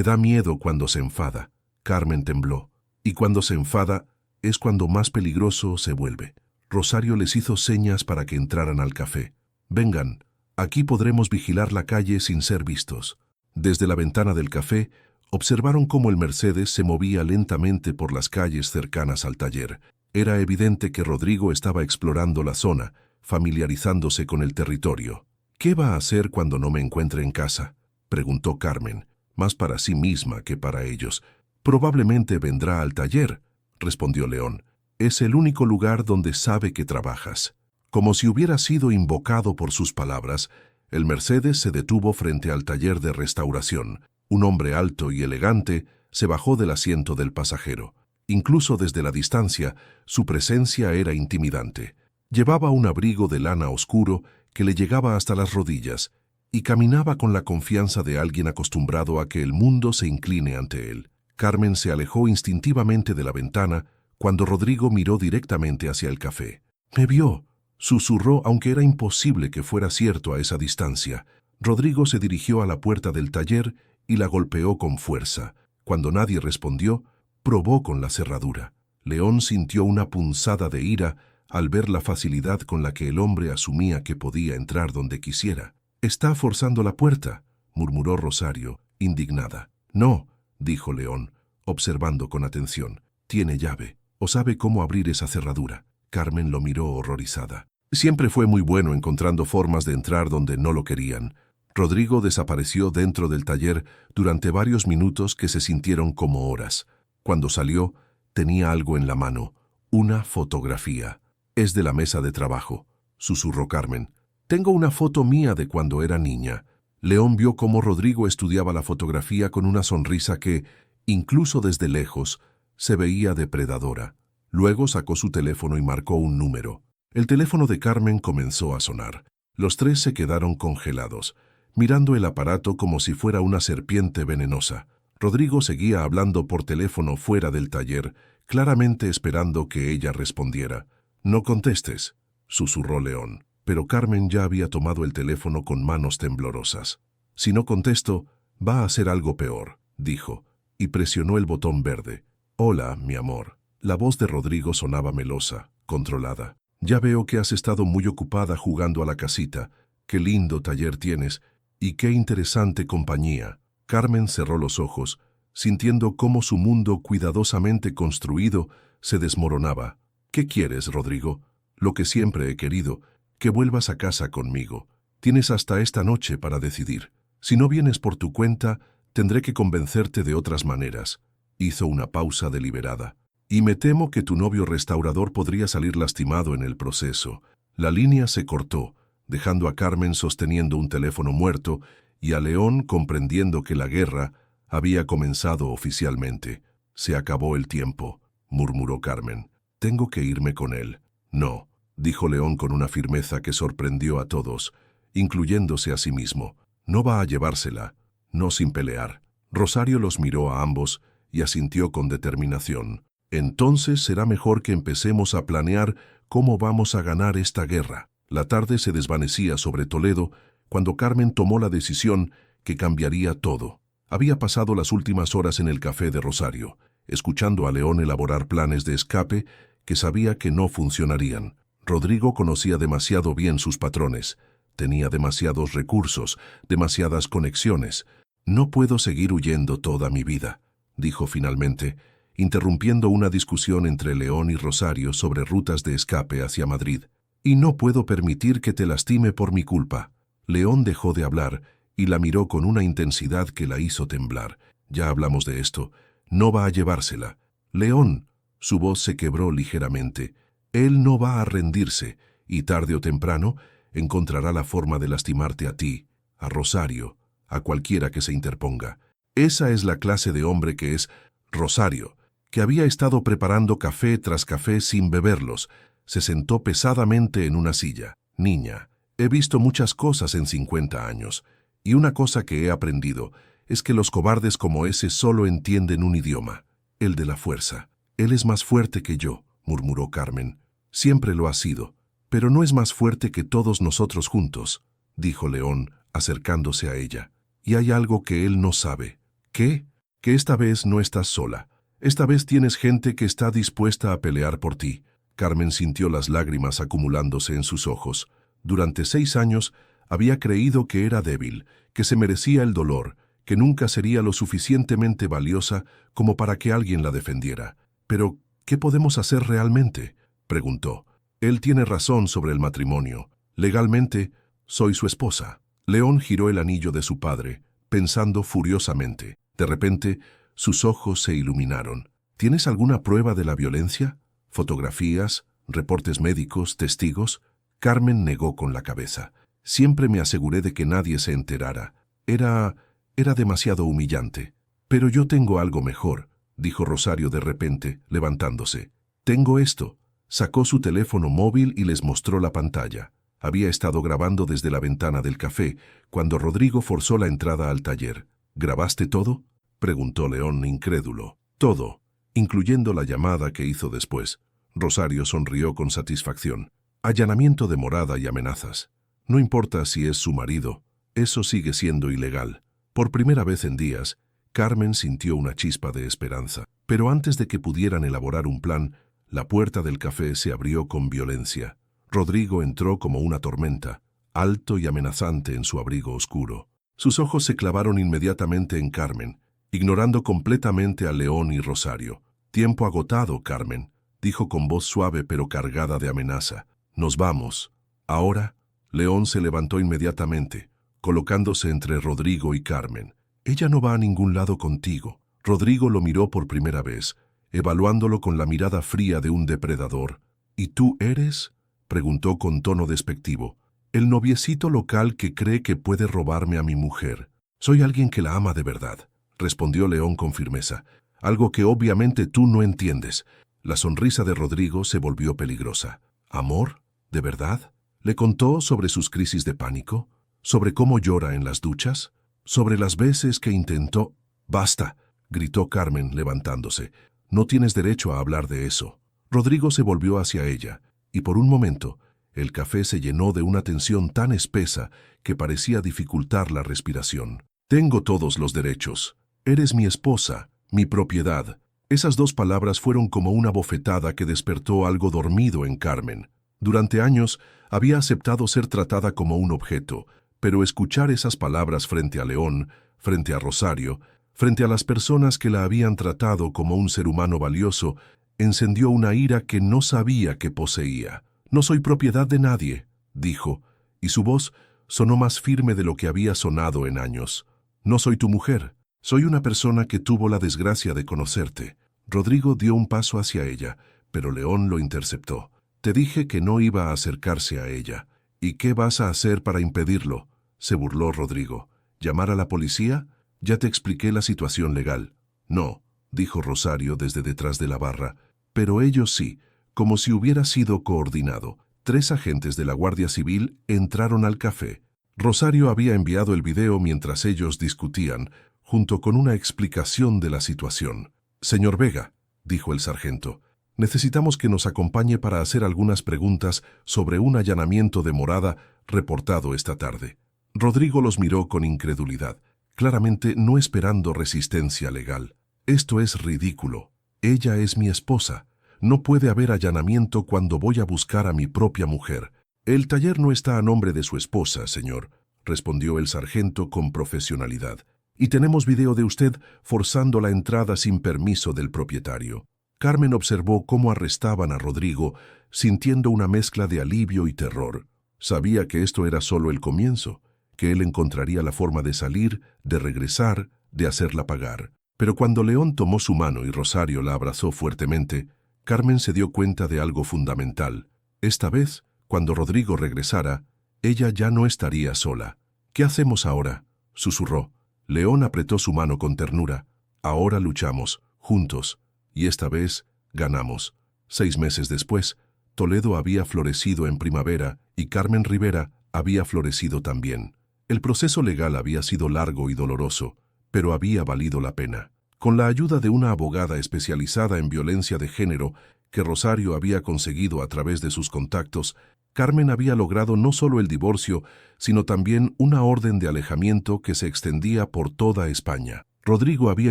da miedo cuando se enfada. Carmen tembló. Y cuando se enfada es cuando más peligroso se vuelve. Rosario les hizo señas para que entraran al café. «Vengan, aquí podremos vigilar la calle sin ser vistos». Desde la ventana del café, observaron cómo el Mercedes se movía lentamente por las calles cercanas al taller. Era evidente que Rodrigo estaba explorando la zona, familiarizándose con el territorio. «¿Qué va a hacer cuando no me encuentre en casa?», preguntó Carmen, más para sí misma que para ellos. «Probablemente vendrá al taller», respondió León. «Es el único lugar donde sabe que trabajas». Como si hubiera sido invocado por sus palabras, el Mercedes se detuvo frente al taller de restauración. Un hombre alto y elegante se bajó del asiento del pasajero. Incluso desde la distancia, su presencia era intimidante. Llevaba un abrigo de lana oscuro que le llegaba hasta las rodillas y caminaba con la confianza de alguien acostumbrado a que el mundo se incline ante él. Carmen se alejó instintivamente de la ventana cuando Rodrigo miró directamente hacia el café. «Me vio», susurró, aunque era imposible que fuera cierto a esa distancia. Rodrigo se dirigió a la puerta del taller y la golpeó con fuerza. Cuando nadie respondió, probó con la cerradura. León sintió una punzada de ira al ver la facilidad con la que el hombre asumía que podía entrar donde quisiera. «Está forzando la puerta», murmuró Rosario, indignada. «No», dijo León, observando con atención. «Tiene llave, o sabe cómo abrir esa cerradura». Carmen lo miró horrorizada. Siempre fue muy bueno encontrando formas de entrar donde no lo querían. Rodrigo desapareció dentro del taller durante varios minutos que se sintieron como horas. Cuando salió, tenía algo en la mano, una fotografía. «Es de la mesa de trabajo», susurró Carmen. «Tengo una foto mía de cuando era niña». León vio cómo Rodrigo estudiaba la fotografía con una sonrisa que, incluso desde lejos, se veía depredadora. Luego sacó su teléfono y marcó un número. El teléfono de Carmen comenzó a sonar. Los tres se quedaron congelados, mirando el aparato como si fuera una serpiente venenosa. Rodrigo seguía hablando por teléfono fuera del taller, claramente esperando que ella respondiera. «No contestes», susurró León, pero Carmen ya había tomado el teléfono con manos temblorosas. «Si no contesto, va a ser algo peor», dijo, y presionó el botón verde. «Hola, mi amor». La voz de Rodrigo sonaba melosa, controlada. «Ya veo que has estado muy ocupada jugando a la casita. Qué lindo taller tienes y qué interesante compañía». Carmen cerró los ojos, sintiendo cómo su mundo cuidadosamente construido se desmoronaba. «¿Qué quieres, Rodrigo?» «Lo que siempre he querido, que vuelvas a casa conmigo. Tienes hasta esta noche para decidir. Si no vienes por tu cuenta, tendré que convencerte de otras maneras». Hizo una pausa deliberada. «Y me temo que tu novio restaurador podría salir lastimado en el proceso». La línea se cortó, dejando a Carmen sosteniendo un teléfono muerto y a León comprendiendo que la guerra había comenzado oficialmente. «Se acabó el tiempo», murmuró Carmen. «Tengo que irme con él». «No», dijo León con una firmeza que sorprendió a todos, incluyéndose a sí mismo. «No va a llevársela, no sin pelear». Rosario los miró a ambos y asintió con determinación. «Entonces será mejor que empecemos a planear cómo vamos a ganar esta guerra». La tarde se desvanecía sobre Toledo cuando Carmen tomó la decisión que cambiaría todo. Había pasado las últimas horas en el café de Rosario, escuchando a León elaborar planes de escape que sabía que no funcionarían. Rodrigo conocía demasiado bien sus patrones, tenía demasiados recursos, demasiadas conexiones. No puedo seguir huyendo toda mi vida, dijo finalmente, interrumpiendo una discusión entre León y Rosario sobre rutas de escape hacia Madrid. Y no puedo permitir que te lastime por mi culpa. León dejó de hablar y la miró con una intensidad que la hizo temblar. Ya hablamos de esto. No va a llevársela. León, su voz se quebró ligeramente. Él no va a rendirse y tarde o temprano encontrará la forma de lastimarte a ti, a Rosario, a cualquiera que se interponga. Esa es la clase de hombre que es Rosario, que había estado preparando café tras café sin beberlos. Se sentó pesadamente en una silla. Niña, he visto muchas cosas en 50 años, y una cosa que he aprendido es que los cobardes como ese solo entienden un idioma, el de la fuerza. Él es más fuerte que yo, murmuró Carmen. Siempre lo ha sido, pero no es más fuerte que todos nosotros juntos, dijo León, acercándose a ella. Y hay algo que él no sabe. ¿Qué? Que esta vez no estás sola. Esta vez tienes gente que está dispuesta a pelear por ti. Carmen sintió las lágrimas acumulándose en sus ojos. Durante 6 años había creído que era débil, que se merecía el dolor, que nunca sería lo suficientemente valiosa como para que alguien la defendiera. Pero, ¿qué podemos hacer realmente?, preguntó. Él tiene razón sobre el matrimonio. Legalmente, soy su esposa. León giró el anillo de su padre, pensando furiosamente. De repente, sus ojos se iluminaron. ¿Tienes alguna prueba de la violencia? ¿Fotografías? ¿Reportes médicos? ¿Testigos? Carmen negó con la cabeza. Siempre me aseguré de que nadie se enterara. Era demasiado humillante. Pero yo tengo algo mejor, dijo Rosario de repente, levantándose. Tengo esto. Sacó su teléfono móvil y les mostró la pantalla. Había estado grabando desde la ventana del café cuando Rodrigo forzó la entrada al taller. ¿Grabaste todo?, preguntó León incrédulo. Todo, incluyendo la llamada que hizo después. Rosario sonrió con satisfacción. Allanamiento de morada y amenazas. No importa si es su marido, eso sigue siendo ilegal. Por primera vez en días, Carmen sintió una chispa de esperanza. Pero antes de que pudieran elaborar un plan, la puerta del café se abrió con violencia. Rodrigo entró como una tormenta, alto y amenazante en su abrigo oscuro. Sus ojos se clavaron inmediatamente en Carmen, ignorando completamente a León y Rosario. «Tiempo agotado, Carmen», dijo con voz suave pero cargada de amenaza. «Nos vamos». Ahora, León se levantó inmediatamente, colocándose entre Rodrigo y Carmen. «Ella no va a ningún lado contigo». Rodrigo lo miró por primera vez, evaluándolo con la mirada fría de un depredador. «¿Y tú eres?», preguntó con tono despectivo. «El noviecito local que cree que puede robarme a mi mujer». «Soy alguien que la ama de verdad», respondió León con firmeza. «Algo que obviamente tú no entiendes». La sonrisa de Rodrigo se volvió peligrosa. «¿Amor? ¿De verdad?». Le contó sobre sus crisis de pánico, sobre cómo llora en las duchas, sobre las veces que intentó... «Basta», gritó Carmen levantándose. «No tienes derecho a hablar de eso». Rodrigo se volvió hacia ella, y por un momento el café se llenó de una tensión tan espesa que parecía dificultar la respiración. «Tengo todos los derechos. Eres mi esposa, mi propiedad». Esas 2 palabras fueron como una bofetada que despertó algo dormido en Carmen. Durante años había aceptado ser tratada como un objeto, pero escuchar esas palabras frente a León, frente a Rosario, frente a las personas que la habían tratado como un ser humano valioso, encendió una ira que no sabía que poseía. «No soy propiedad de nadie», dijo, y su voz sonó más firme de lo que había sonado en años. «No soy tu mujer. Soy una persona que tuvo la desgracia de conocerte». Rodrigo dio un paso hacia ella, pero León lo interceptó. «Te dije que no iba a acercarse a ella. ¿Y qué vas a hacer para impedirlo?», se burló Rodrigo. «¿Llamar a la policía? Ya te expliqué la situación legal». «No», dijo Rosario desde detrás de la barra, «pero ellos sí, como si hubiera sido coordinado». 3 agentes de la Guardia Civil entraron al café. Rosario había enviado el video mientras ellos discutían, junto con una explicación de la situación. «Señor Vega», dijo el sargento, «necesitamos que nos acompañe para hacer algunas preguntas sobre un allanamiento de morada reportado esta tarde». Rodrigo los miró con incredulidad, claramente no esperando resistencia legal. «Esto es ridículo. Ella es mi esposa. No puede haber allanamiento cuando voy a buscar a mi propia mujer». «El taller no está a nombre de su esposa, señor», respondió el sargento con profesionalidad. Y tenemos video de usted forzando la entrada sin permiso del propietario. Carmen observó cómo arrestaban a Rodrigo, sintiendo una mezcla de alivio y terror. Sabía que esto era solo el comienzo, que él encontraría la forma de salir, de regresar, de hacerla pagar. Pero cuando León tomó su mano y Rosario la abrazó fuertemente, Carmen se dio cuenta de algo fundamental. Esta vez, cuando Rodrigo regresara, ella ya no estaría sola. «¿Qué hacemos ahora?», susurró. León apretó su mano con ternura. «Ahora luchamos, juntos, y esta vez ganamos». 6 meses después, Toledo había florecido en primavera y Carmen Rivera había florecido también. El proceso legal había sido largo y doloroso, pero había valido la pena. Con la ayuda de una abogada especializada en violencia de género que Rosario había conseguido a través de sus contactos, Carmen había logrado no solo el divorcio, sino también una orden de alejamiento que se extendía por toda España. Rodrigo había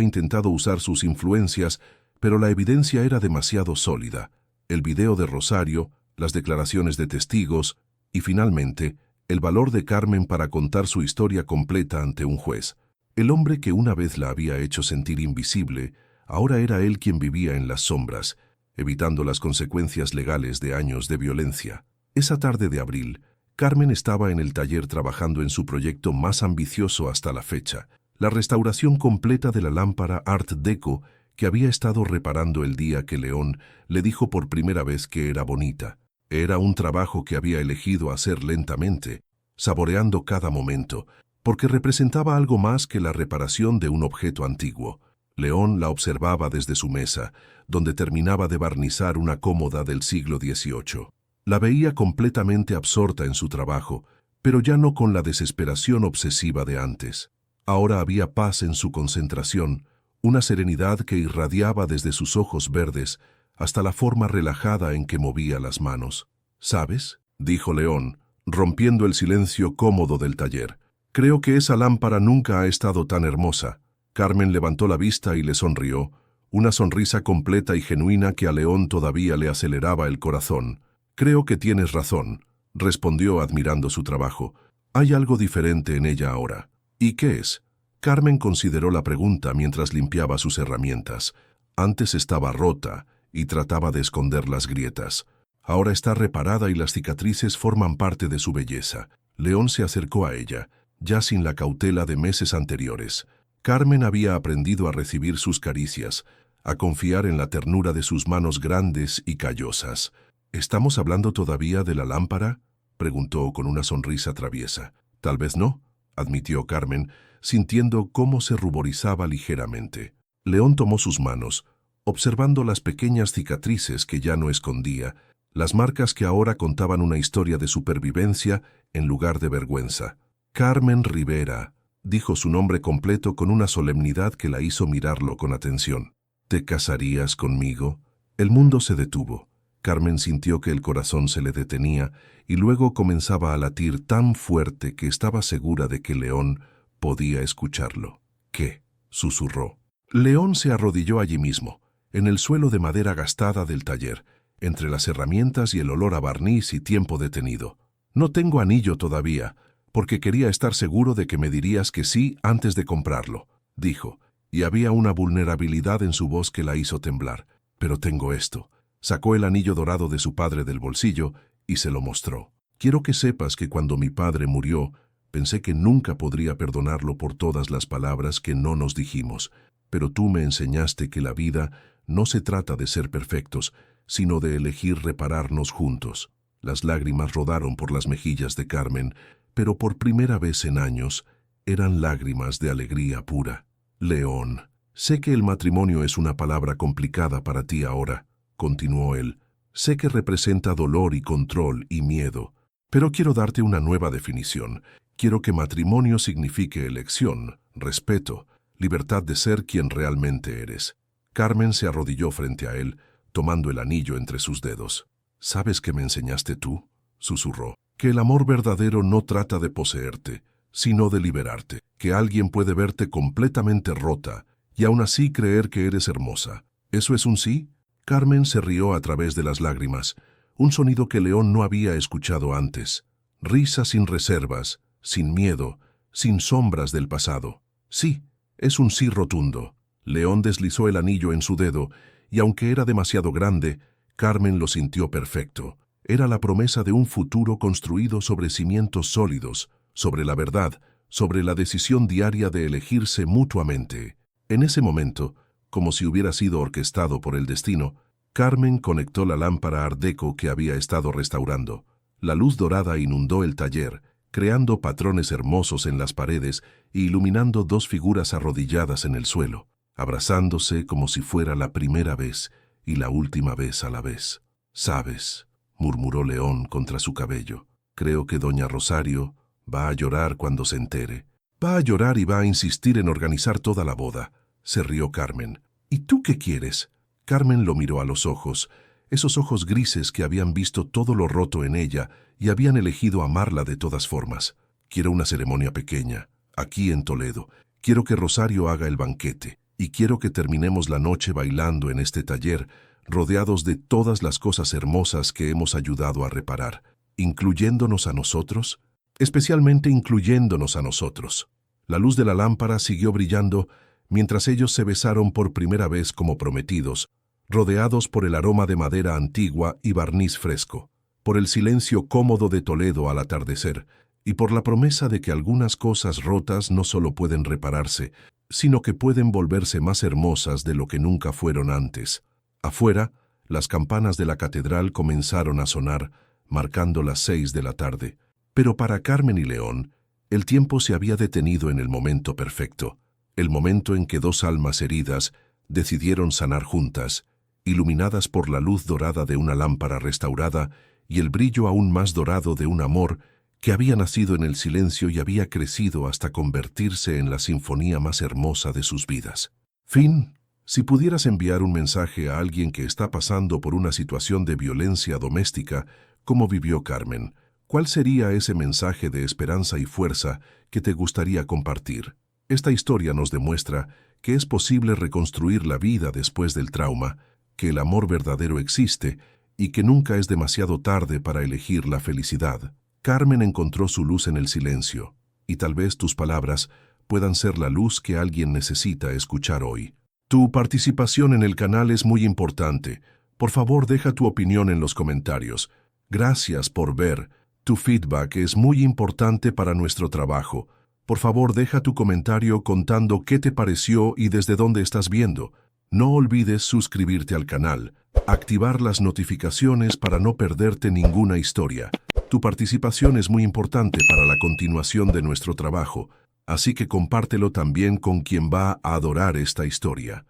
intentado usar sus influencias, pero la evidencia era demasiado sólida. El video de Rosario, las declaraciones de testigos y, finalmente, el valor de Carmen para contar su historia completa ante un juez. El hombre que una vez la había hecho sentir invisible, ahora era él quien vivía en las sombras, evitando las consecuencias legales de años de violencia. Esa tarde de abril, Carmen estaba en el taller trabajando en su proyecto más ambicioso hasta la fecha, la restauración completa de la lámpara Art Deco que había estado reparando el día que León le dijo por primera vez que era bonita. Era un trabajo que había elegido hacer lentamente, saboreando cada momento, porque representaba algo más que la reparación de un objeto antiguo. León la observaba desde su mesa, donde terminaba de barnizar una cómoda del siglo XVIII. La veía completamente absorta en su trabajo, pero ya no con la desesperación obsesiva de antes. Ahora había paz en su concentración, una serenidad que irradiaba desde sus ojos verdes hasta la forma relajada en que movía las manos. «¿Sabes?», dijo León, rompiendo el silencio cómodo del taller. «Creo que esa lámpara nunca ha estado tan hermosa». Carmen levantó la vista y le sonrió, una sonrisa completa y genuina que a León todavía le aceleraba el corazón. «Creo que tienes razón», respondió admirando su trabajo. «Hay algo diferente en ella ahora». «¿Y qué es?». Carmen consideró la pregunta mientras limpiaba sus herramientas. Antes estaba rota y trataba de esconder las grietas. Ahora está reparada y las cicatrices forman parte de su belleza. León se acercó a ella, ya sin la cautela de meses anteriores. Carmen había aprendido a recibir sus caricias, a confiar en la ternura de sus manos grandes y callosas. «¿Estamos hablando todavía de la lámpara?», preguntó con una sonrisa traviesa. «Tal vez no», admitió Carmen, sintiendo cómo se ruborizaba ligeramente. León tomó sus manos, observando las pequeñas cicatrices que ya no escondía, las marcas que ahora contaban una historia de supervivencia en lugar de vergüenza. «Carmen Rivera», dijo su nombre completo con una solemnidad que la hizo mirarlo con atención. «¿Te casarías conmigo?». El mundo se detuvo. Carmen sintió que el corazón se le detenía y luego comenzaba a latir tan fuerte que estaba segura de que León podía escucharlo. «¿Qué?», susurró. León se arrodilló allí mismo, en el suelo de madera gastada del taller, entre las herramientas y el olor a barniz y tiempo detenido. «No tengo anillo todavía, porque quería estar seguro de que me dirías que sí antes de comprarlo», dijo, y había una vulnerabilidad en su voz que la hizo temblar. «Pero tengo esto». Sacó el anillo dorado de su padre del bolsillo y se lo mostró. «Quiero que sepas que cuando mi padre murió, pensé que nunca podría perdonarlo por todas las palabras que no nos dijimos, pero tú me enseñaste que la vida no se trata de ser perfectos, sino de elegir repararnos juntos». Las lágrimas rodaron por las mejillas de Carmen, pero por primera vez en años eran lágrimas de alegría pura. «León, sé que el matrimonio es una palabra complicada para ti ahora», continuó él. «Sé que representa dolor y control y miedo, pero quiero darte una nueva definición. Quiero que matrimonio signifique elección, respeto, libertad de ser quien realmente eres». Carmen se arrodilló frente a él, tomando el anillo entre sus dedos. «¿Sabes qué me enseñaste tú?», susurró. «Que el amor verdadero no trata de poseerte, sino de liberarte. Que alguien puede verte completamente rota y aún así creer que eres hermosa. ¿Eso es un sí?». Carmen se rió a través de las lágrimas, un sonido que León no había escuchado antes. Risa sin reservas, sin miedo, sin sombras del pasado. «Sí», Es un sí rotundo. León deslizó el anillo en su dedo, y aunque era demasiado grande, Carmen lo sintió perfecto. Era la promesa de un futuro construido sobre cimientos sólidos, sobre la verdad, sobre la decisión diaria de elegirse mutuamente. En ese momento, como si hubiera sido orquestado por el destino, Carmen conectó la lámpara Art Deco que había estado restaurando. La luz dorada inundó el taller, creando patrones hermosos en las paredes e iluminando dos figuras arrodilladas en el suelo, abrazándose como si fuera la primera vez y la última vez a la vez. «¿Sabes?», murmuró León contra su cabello. «Creo que doña Rosario va a llorar cuando se entere. Va a llorar y va a insistir en organizar toda la boda», se rió Carmen. «¿Y tú qué quieres?». Carmen lo miró a los ojos, esos ojos grises que habían visto todo lo roto en ella y habían elegido amarla de todas formas. «Quiero una ceremonia pequeña, aquí en Toledo. Quiero que Rosario haga el banquete, y quiero que terminemos la noche bailando en este taller, rodeados de todas las cosas hermosas que hemos ayudado a reparar, incluyéndonos a nosotros, especialmente incluyéndonos a nosotros». La luz de la lámpara siguió brillando mientras ellos se besaron por primera vez como prometidos, rodeados por el aroma de madera antigua y barniz fresco, por el silencio cómodo de Toledo al atardecer, y por la promesa de que algunas cosas rotas no solo pueden repararse, sino que pueden volverse más hermosas de lo que nunca fueron antes. Afuera, las campanas de la catedral comenzaron a sonar, marcando las 6 de la tarde. Pero para Carmen y León, el tiempo se había detenido en el momento perfecto, el momento en que dos almas heridas decidieron sanar juntas, iluminadas por la luz dorada de una lámpara restaurada y el brillo aún más dorado de un amor que había nacido en el silencio y había crecido hasta convertirse en la sinfonía más hermosa de sus vidas. Fin. Si pudieras enviar un mensaje a alguien que está pasando por una situación de violencia doméstica, como vivió Carmen, ¿cuál sería ese mensaje de esperanza y fuerza que te gustaría compartir? Esta historia nos demuestra que es posible reconstruir la vida después del trauma, que el amor verdadero existe y que nunca es demasiado tarde para elegir la felicidad. Carmen encontró su luz en el silencio, y tal vez tus palabras puedan ser la luz que alguien necesita escuchar hoy. Tu participación en el canal es muy importante. Por favor, deja tu opinión en los comentarios. Gracias por ver. Tu feedback es muy importante para nuestro trabajo. Por favor, deja tu comentario contando qué te pareció y desde dónde estás viendo. No olvides suscribirte al canal, activar las notificaciones para no perderte ninguna historia. Tu participación es muy importante para la continuación de nuestro trabajo, así que compártelo también con quien va a adorar esta historia.